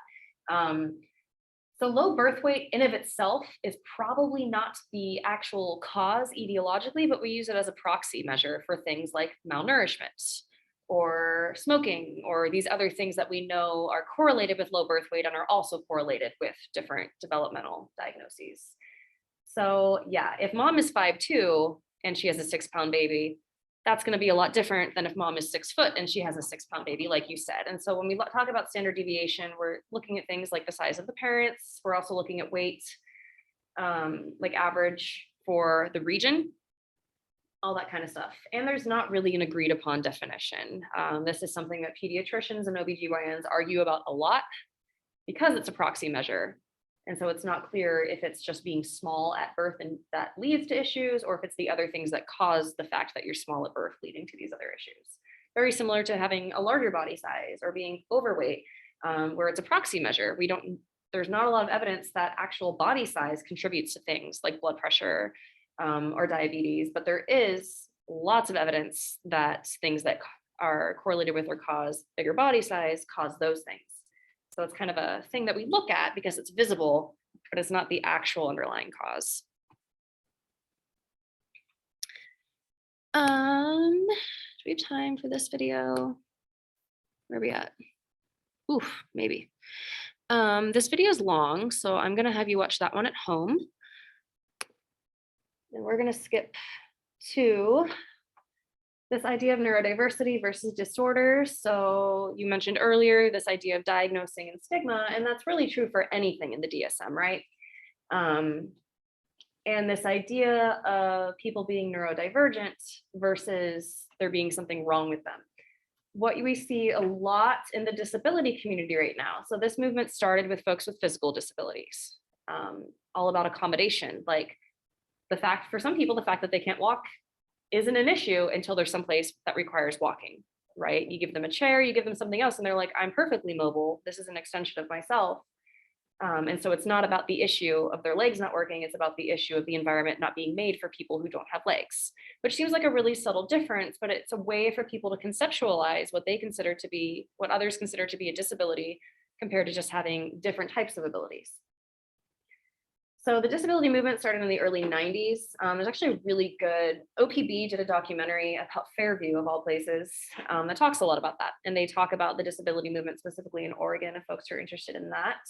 So low birth weight in of itself is probably not the actual cause etiologically, but we use it as a proxy measure for things like malnourishment or smoking, or these other things that we know are correlated with low birth weight and are also correlated with different developmental diagnoses. So yeah, if mom is 5'2" and she has a 6-pound baby, that's going to be a lot different than if mom is 6 foot and she has a 6-pound baby, like you said. And so when we talk about standard deviation, we're looking at things like the size of the parents. We're also looking at weight, like average for the region, all that kind of stuff. And there's not really an agreed upon definition. This is something that pediatricians and OBGYNs argue about a lot because it's a proxy measure. And so it's not clear if it's just being small at birth and that leads to issues, or if it's the other things that cause the fact that you're small at birth leading to these other issues. Very similar to having a larger body size or being overweight, where it's a proxy measure. There's not a lot of evidence that actual body size contributes to things like blood pressure or diabetes, but there is lots of evidence that things that are correlated with or cause bigger body size cause those things. So it's kind of a thing that we look at because it's visible, but it's not the actual underlying cause. Do we have time for this video? Where are we at? Oof, maybe. This video is long, so I'm gonna have you watch that one at home. And we're gonna skip to this idea of neurodiversity versus disorders. So you mentioned earlier this idea of diagnosing and stigma, and that's really true for anything in the DSM, right? And this idea of people being neurodivergent versus there being something wrong with them. What we see a lot in the disability community right now. So this movement started with folks with physical disabilities, all about accommodation. Like for some people, the fact that they can't walk isn't an issue until there's some place that requires walking, right? You give them a chair, you give them something else, and they're like, I'm perfectly mobile. This is an extension of myself. And so it's not about the issue of their legs not working, it's about the issue of the environment not being made for people who don't have legs, which seems like a really subtle difference, but it's a way for people to conceptualize what they consider to be, what others consider to be a disability compared to just having different types of abilities. So the disability movement started in the early 90s. There's actually a really good, OPB did a documentary about Fairview of all places that talks a lot about that. And they talk about the disability movement specifically in Oregon if folks are interested in that.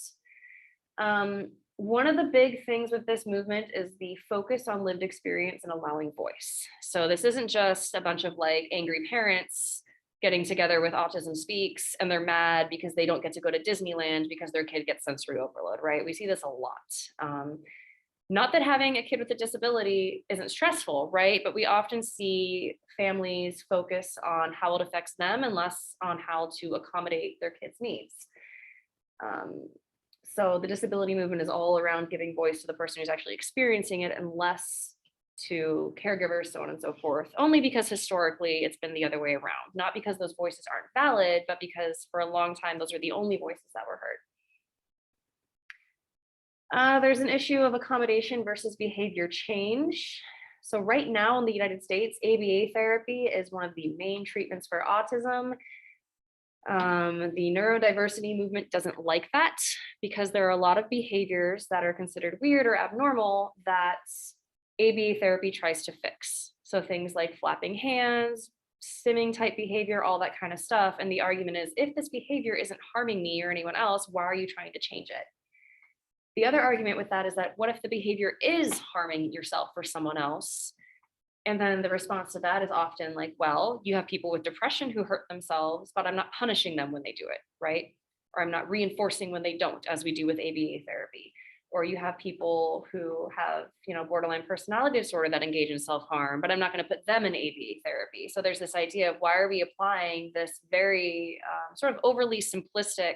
One of the big things with this movement is the focus on lived experience and allowing voice. So this isn't just a bunch of like angry parents getting together with Autism Speaks and they're mad because they don't get to go to Disneyland because their kid gets sensory overload, right? We see this a lot. Not that having a kid with a disability isn't stressful, right? But we often see families focus on how it affects them and less on how to accommodate their kids' needs. So the disability movement is all around giving voice to the person who's actually experiencing it and less to caregivers, so on and so forth, only because historically it's been the other way around, not because those voices aren't valid, but because for a long time, those are the only voices that were heard. There's an issue of accommodation versus behavior change. So right now in the United States, ABA therapy is one of the main treatments for autism. The neurodiversity movement doesn't like that because there are a lot of behaviors that are considered weird or abnormal that ABA therapy tries to fix. So things like flapping hands, stimming type behavior, all that kind of stuff. And the argument is, if this behavior isn't harming me or anyone else, why are you trying to change it? The other argument with that is that what if the behavior is harming yourself or someone else? And then the response to that is often like, well, you have people with depression who hurt themselves, but I'm not punishing them when they do it, right? Or I'm not reinforcing when they don't, as we do with ABA therapy. Or you have people who have, borderline personality disorder that engage in self-harm, but I'm not going to put them in ABA therapy. So there's this idea of why are we applying this very sort of overly simplistic,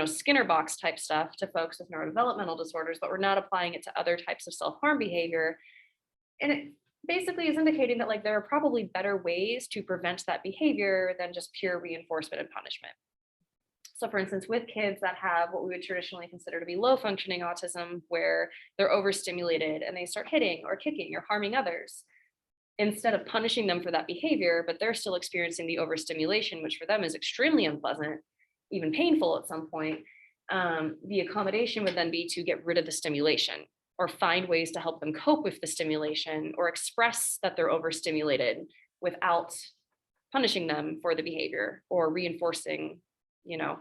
Skinner box type stuff to folks with neurodevelopmental disorders, but we're not applying it to other types of self-harm behavior. And it basically is indicating that there are probably better ways to prevent that behavior than just pure reinforcement and punishment. So for instance, with kids that have what we would traditionally consider to be low functioning autism, where they're overstimulated and they start hitting or kicking or harming others, instead of punishing them for that behavior, but they're still experiencing the overstimulation, which for them is extremely unpleasant, even painful at some point, the accommodation would then be to get rid of the stimulation or find ways to help them cope with the stimulation or express that they're overstimulated without punishing them for the behavior or reinforcing,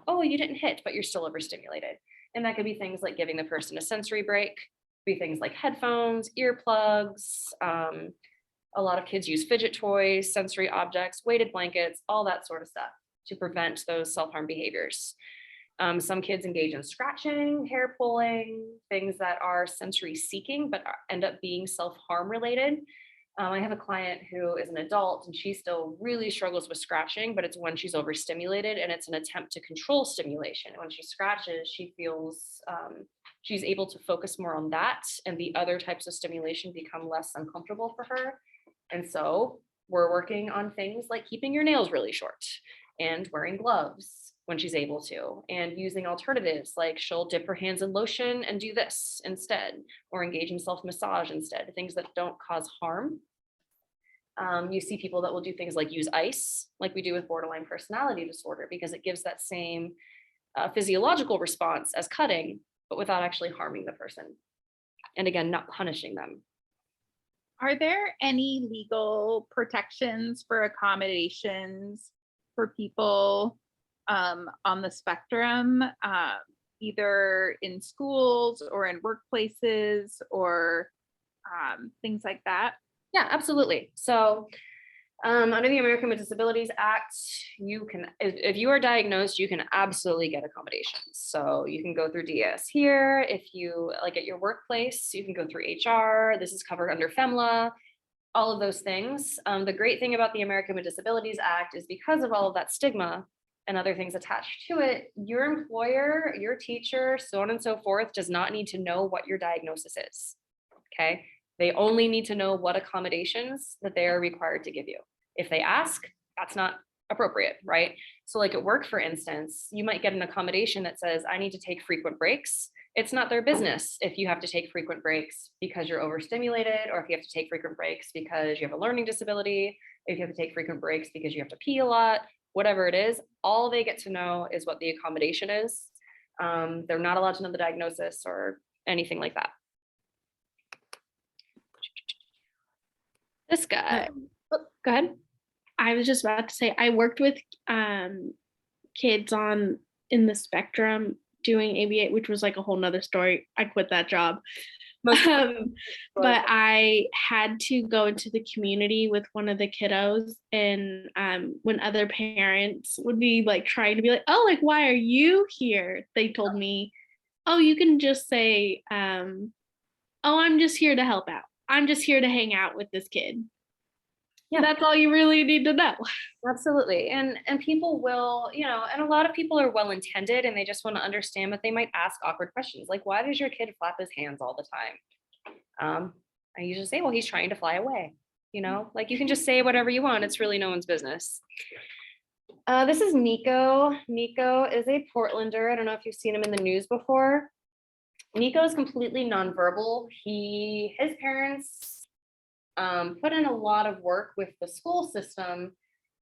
oh, you didn't hit, but you're still overstimulated. And that could be things like giving the person a sensory break, be things like headphones, earplugs. A lot of kids use fidget toys, sensory objects, weighted blankets, all that sort of stuff to prevent those self-harm behaviors. Some kids engage in scratching, hair pulling, things that are sensory seeking, but end up being self-harm related. I have a client who is an adult and she still really struggles with scratching, but it's when she's overstimulated and it's an attempt to control stimulation. When she scratches, she feels she's able to focus more on that, and the other types of stimulation become less uncomfortable for her. And so we're working on things like keeping your nails really short and wearing gloves when she's able to, and using alternatives like she'll dip her hands in lotion and do this instead, or engage in self-massage instead, things that don't cause harm. You see people that will do things like use ice, like we do with borderline personality disorder, because it gives that same physiological response as cutting, but without actually harming the person. And again, not punishing them. Are there any legal protections for accommodations for people on the spectrum, either in schools or in workplaces or things like that? Yeah, absolutely. So under the American with Disabilities Act, you can, if you are diagnosed, you can absolutely get accommodations. So you can go through DS here. If you like at your workplace, you can go through HR. This is covered under FEMLA, all of those things. The great thing about the American with Disabilities Act is because of all of that stigma and other things attached to it, your employer, your teacher, so on and so forth, does not need to know what your diagnosis is, okay? They only need to know what accommodations that they are required to give you. If they ask, that's not appropriate, right? So like at work, for instance, you might get an accommodation that says, I need to take frequent breaks. It's not their business if you have to take frequent breaks because you're overstimulated, or if you have to take frequent breaks because you have a learning disability, if you have to take frequent breaks because you have to pee a lot, whatever it is, all they get to know is what the accommodation is. They're not allowed to know the diagnosis or anything like that. This guy, go ahead. I was just about to say, I worked with kids in the spectrum doing ABA, which was like a whole nother story. I quit that job. But I had to go into the community with one of the kiddos, and when other parents would be like trying to be like, oh, like, why are you here? They told me, oh, you can just say, oh, I'm just here to help out. I'm just here to hang out with this kid. That's all you really need to know. Absolutely. And people will, and a lot of people are well intended and they just want to understand, but they might ask awkward questions like, why does your kid flap his hands all the time? I usually say, well, he's trying to fly away. Like you can just say whatever you want. It's really no one's business. This is Nico. Nico is a Portlander. I don't know if you've seen him in the news before. Nico is completely nonverbal. His parents put in a lot of work with the school system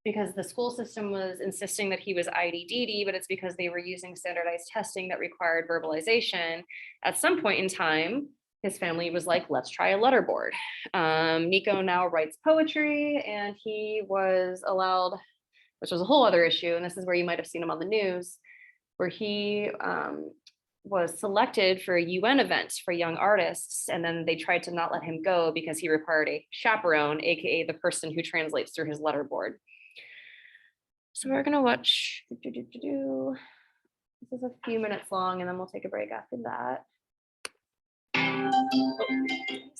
because the school system was insisting that he was IDDD, but it's because they were using standardized testing that required verbalization. At some point in time, his family was like, let's try a letterboard. Nico now writes poetry, and he was allowed, which was a whole other issue, and this is where you might have seen him on the news, where he was selected for a UN event for young artists, and then they tried to not let him go because he required a chaperone, aka the person who translates through his letterboard. So we're gonna watch, this is a few minutes long, and then we'll take a break after that.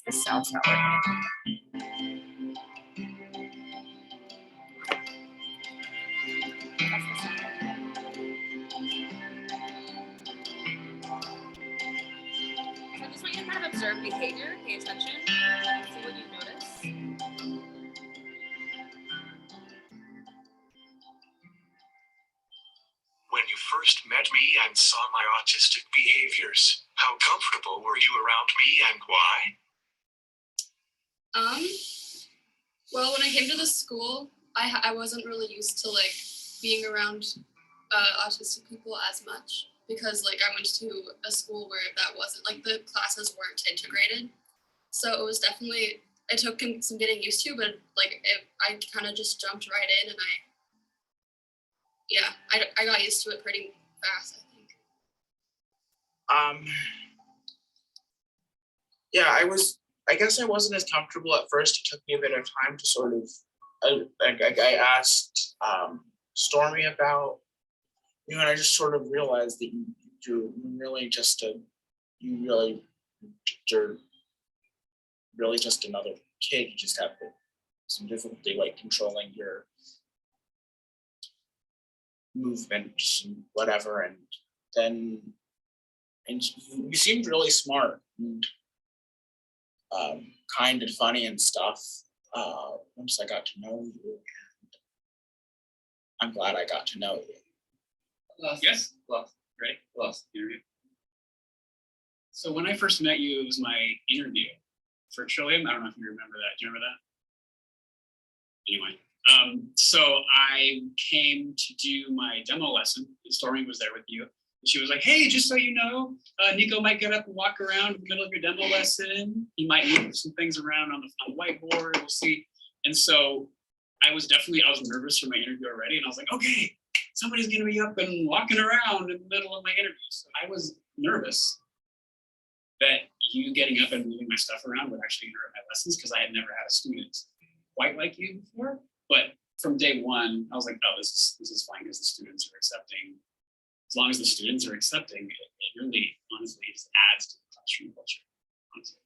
The sound's not working. That's the sound. So I just want you to kind of observe behavior, pay attention, see what you notice. When you first met me and saw my autistic behaviors, how comfortable were you around me and why? Well, when I came to the school, I wasn't really used to like being around autistic people as much because like I went to a school where that wasn't like the classes weren't integrated. So it was definitely, it took some getting used to, but like I kind of just jumped right in and I got used to it pretty fast, I think. I guess I wasn't as comfortable at first. It took me a bit of time to sort of, I asked Stormy about, and I just sort of realized that you're really just you're really just another kid. You just have some difficulty like controlling your movements and whatever. And then, you seemed really smart and kind and funny and stuff once I got to know you, and I'm glad I got to know you. Yes, ready? Interview. So when I first met you, it was my interview for Trillium. I don't know if you remember that. Do you remember that? Anyway, so I came to do my demo lesson, and Stormy was there with you. And she was like, hey, just so you know, Nico might get up and walk around in the middle of your demo lesson. He might move some things around on the whiteboard, we'll see. And so I was nervous for my interview already. And I was like, okay, somebody's gonna be up and walking around in the middle of my interview. So I was nervous that you getting up and moving my stuff around would actually interrupt my lessons because I had never had a student quite like you before. But from day one, I was like, oh, this is fine because the students are accepting. As long as the students are accepting, it really, honestly, just adds to the classroom culture, honestly.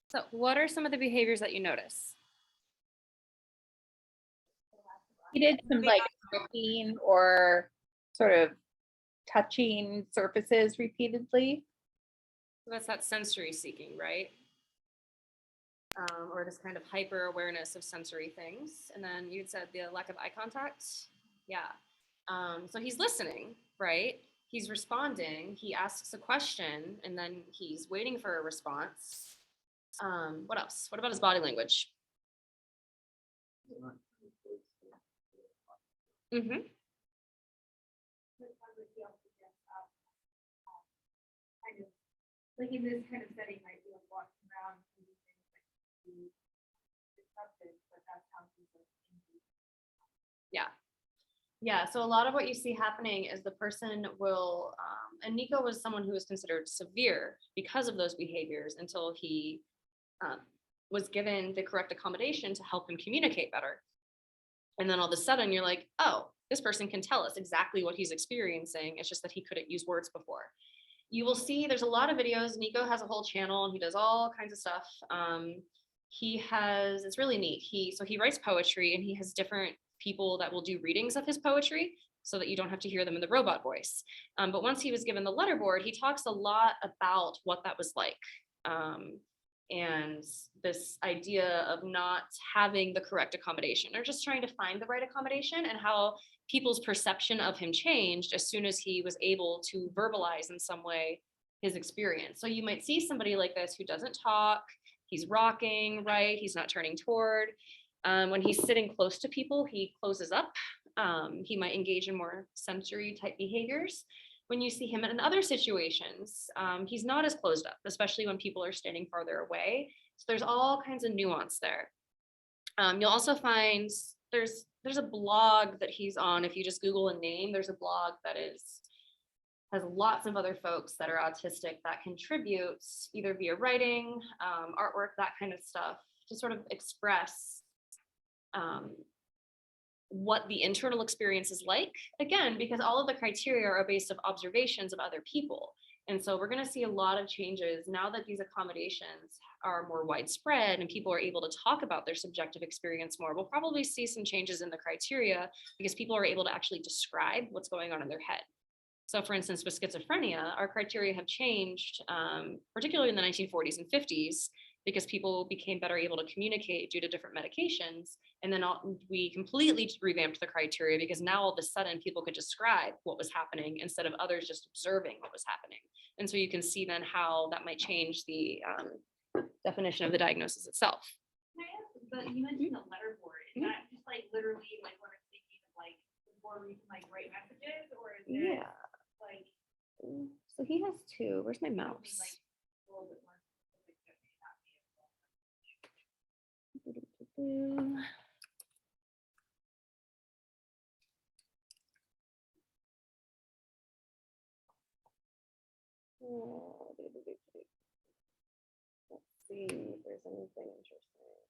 So what are some of the behaviors that you notice? He did some like cooking or sort of touching surfaces repeatedly. So that's that sensory seeking, right? Or this kind of hyper awareness of sensory things. And then you said the lack of eye contact. Yeah. So he's listening, right? He's responding. He asks a question and then he's waiting for a response. What else? What about his body language? Mm-hmm. Like in this kind of setting, might be like walking around and do things like disruptive, but that's how people. Yeah, so a lot of what you see happening is the person will, and Nico was someone who was considered severe because of those behaviors until he was given the correct accommodation to help him communicate better. And then all of a sudden you're like, oh, this person can tell us exactly what he's experiencing. It's just that he couldn't use words before. You will see there's a lot of videos. Nico has a whole channel and he does all kinds of stuff. It's really neat. So he writes poetry and he has different people that will do readings of his poetry so that you don't have to hear them in the robot voice. But once he was given the letterboard, he talks a lot about what that was like. And this idea of not having the correct accommodation or just trying to find the right accommodation, and how people's perception of him changed as soon as he was able to verbalize in some way his experience. So you might see somebody like this who doesn't talk, he's rocking, right? He's not turning toward. When he's sitting close to people, he closes up. He might engage in more sensory type behaviors. When you see him in other situations, he's not as closed up, especially when people are standing farther away. So there's all kinds of nuance there. You'll also find there's a blog that he's on. If you just Google a name, there's a blog that has lots of other folks that are autistic that contribute either via writing, artwork, that kind of stuff, to sort of express what the internal experience is like, again, because all of the criteria are based on observations of other people. And so we're going to see a lot of changes now that these accommodations are more widespread and people are able to talk about their subjective experience more. We'll probably see some changes in the criteria because people are able to actually describe what's going on in their head. So for instance, with schizophrenia, our criteria have changed, particularly in the 1940s and 50s, because people became better able to communicate due to different medications. And then we completely revamped the criteria because now all of a sudden people could describe what was happening instead of others just observing what was happening. And so you can see then how that might change the definition of the diagnosis itself. Can I ask, but you mentioned the letterboard. Is that just like literally like when I'm thinking of like before we can like write messages, or is it like? So he has two. Where's my mouse? Like a little bit more specific that may not be Well, let's see if there's anything interesting.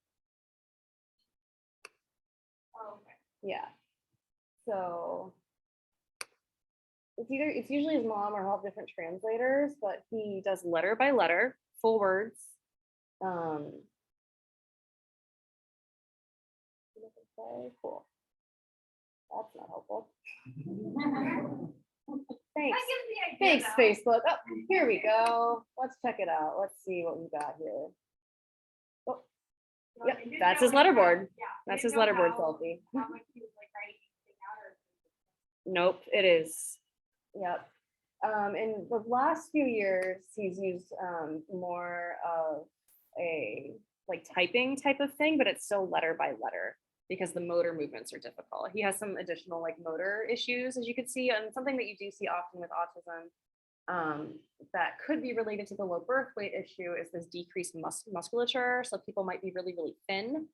Oh, okay. Yeah. So it's usually his mom or he'll have different translators, but he does letter by letter, full words. Cool. That's not helpful. Thanks. Thanks, Facebook. Oh, here we go. Let's check it out. Let's see what we got here. Oh, yep, that's his letterboard. That's his letterboard selfie. Nope, it is. Yep. In the last few years, he's used more of a like typing type of thing, but it's still letter by letter because the motor movements are difficult. He has some additional like motor issues, as you can see, and something that you do see often with autism that could be related to the low birth weight issue is this decreased musculature. So people might be really, really thin,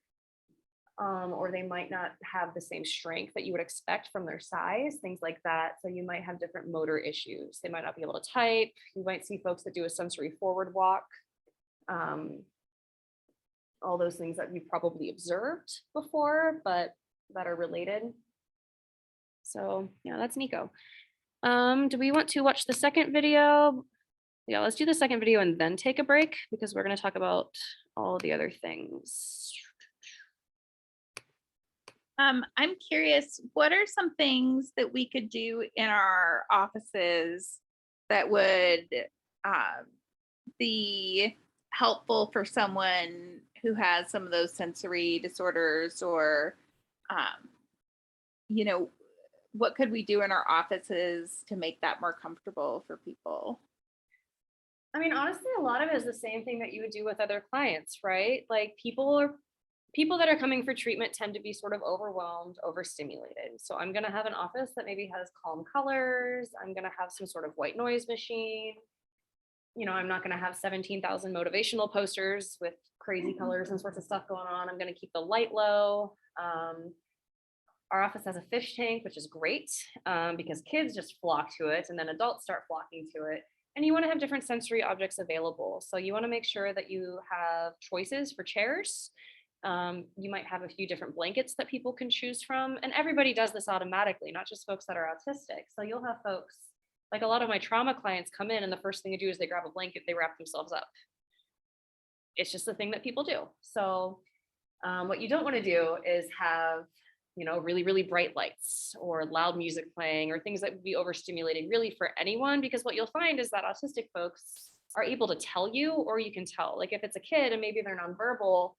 or they might not have the same strength that you would expect from their size, things like that. So you might have different motor issues. They might not be able to type. You might see folks that do a sensory forward walk. All those things that you've probably observed before, but that are related. So yeah, that's Nico. Do we want to watch the second video? Yeah, let's do the second video and then take a break because we're going to talk about all the other things. I'm curious, what are some things that we could do in our offices that would be helpful for someone who has some of those sensory disorders, or, you know, what could we do in our offices to make that more comfortable for people? I mean, honestly, a lot of it is the same thing that you would do with other clients, right? Like people that are coming for treatment tend to be sort of overwhelmed, overstimulated. So I'm going to have an office that maybe has calm colors. I'm going to have some sort of white noise machine. You know, I'm not going to have 17,000 motivational posters with crazy colors and sorts of stuff going on. I'm going to keep the light low. Our office has a fish tank, which is great because kids just flock to it and then adults start flocking to it. And you want to have different sensory objects available. So you want to make sure that you have choices for chairs. You might have a few different blankets that people can choose from. And everybody does this automatically, not just folks that are autistic. So you'll have folks, like a lot of my trauma clients come in and the first thing they do is they grab a blanket, they wrap themselves up. It's just the thing that people do. So what you don't want to do is have, really, really bright lights or loud music playing or things that would be overstimulating really for anyone, because what you'll find is that autistic folks are able to tell you, or you can tell, like if it's a kid and maybe they're nonverbal,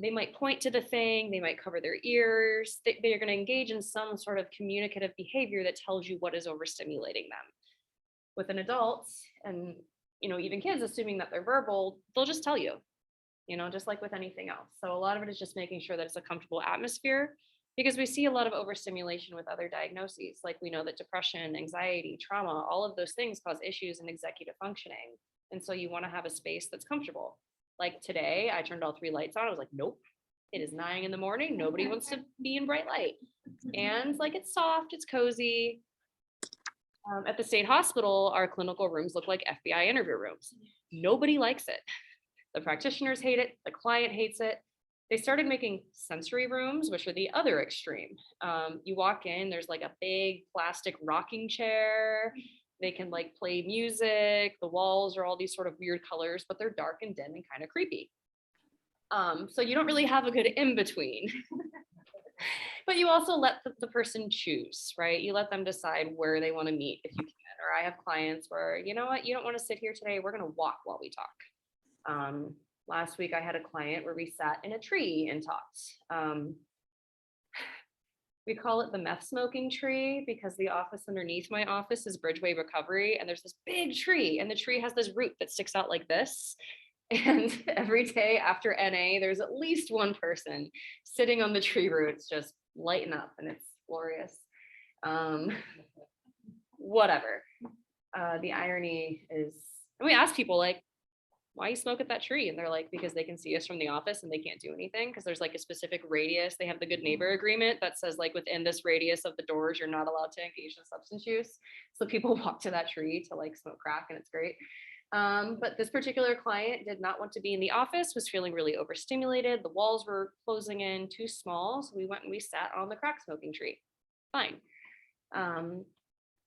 they might point to the thing, they might cover their ears, they're going to engage in some sort of communicative behavior that tells you what is overstimulating them. With an adult and, even kids, assuming that they're verbal, they'll just tell you, just like with anything else. So a lot of it is just making sure that it's a comfortable atmosphere, because we see a lot of overstimulation with other diagnoses. Like we know that depression, anxiety, trauma, all of those things cause issues in executive functioning. And so you want to have a space that's comfortable. Like today, I turned all 3 lights on. I was like, nope, it is 9 a.m. Nobody wants to be in bright light. And like, it's soft, it's cozy. At the state hospital, our clinical rooms look like FBI interview rooms. Nobody likes it. The practitioners hate it. The client hates it. They started making sensory rooms, which are the other extreme. You walk in, there's like a big plastic rocking chair. They can like play music. The walls are all these sort of weird colors, but they're dark and dim and kind of creepy. So you don't really have a good in-between. But you also let the person choose, right? You let them decide where they want to meet if you can. Or I have clients where, you know what, you don't want to sit here today. We're going to walk while we talk. Last week I had a client where we sat in a tree and talked. We call it the meth smoking tree because the office underneath my office is Bridgeway Recovery, and there's this big tree, and the tree has this root that sticks out like this. And every day after NA, there's at least one person sitting on the tree roots just lighting up, and it's glorious. Whatever. The irony is, and we ask people like, why you smoke at that tree? And they're like, because they can see us from the office and they can't do anything because there's like a specific radius. They have the good neighbor agreement that says like within this radius of the doors, you're not allowed to engage in substance use. So people walk to that tree to like smoke crack, and it's great. But this particular client did not want to be in the office, was feeling really overstimulated. The walls were closing in too small. So we went and we sat on the crack smoking tree. Fine. I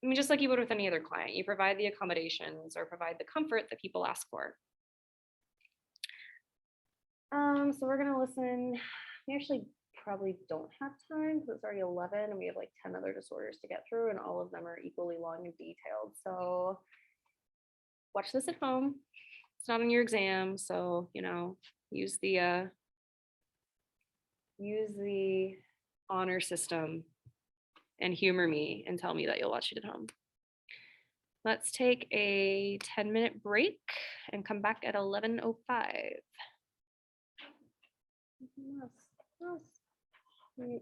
mean, just like you would with any other client, you provide the accommodations or provide the comfort that people ask for. So we're gonna listen. We actually probably don't have time because it's already 11 and we have like 10 other disorders to get through, and all of them are equally long and detailed. So watch this at home. It's not on your exam, so use the honor system and humor me and tell me that you'll watch it at home. Let's take a 10-minute break and come back at 11:05. Yes.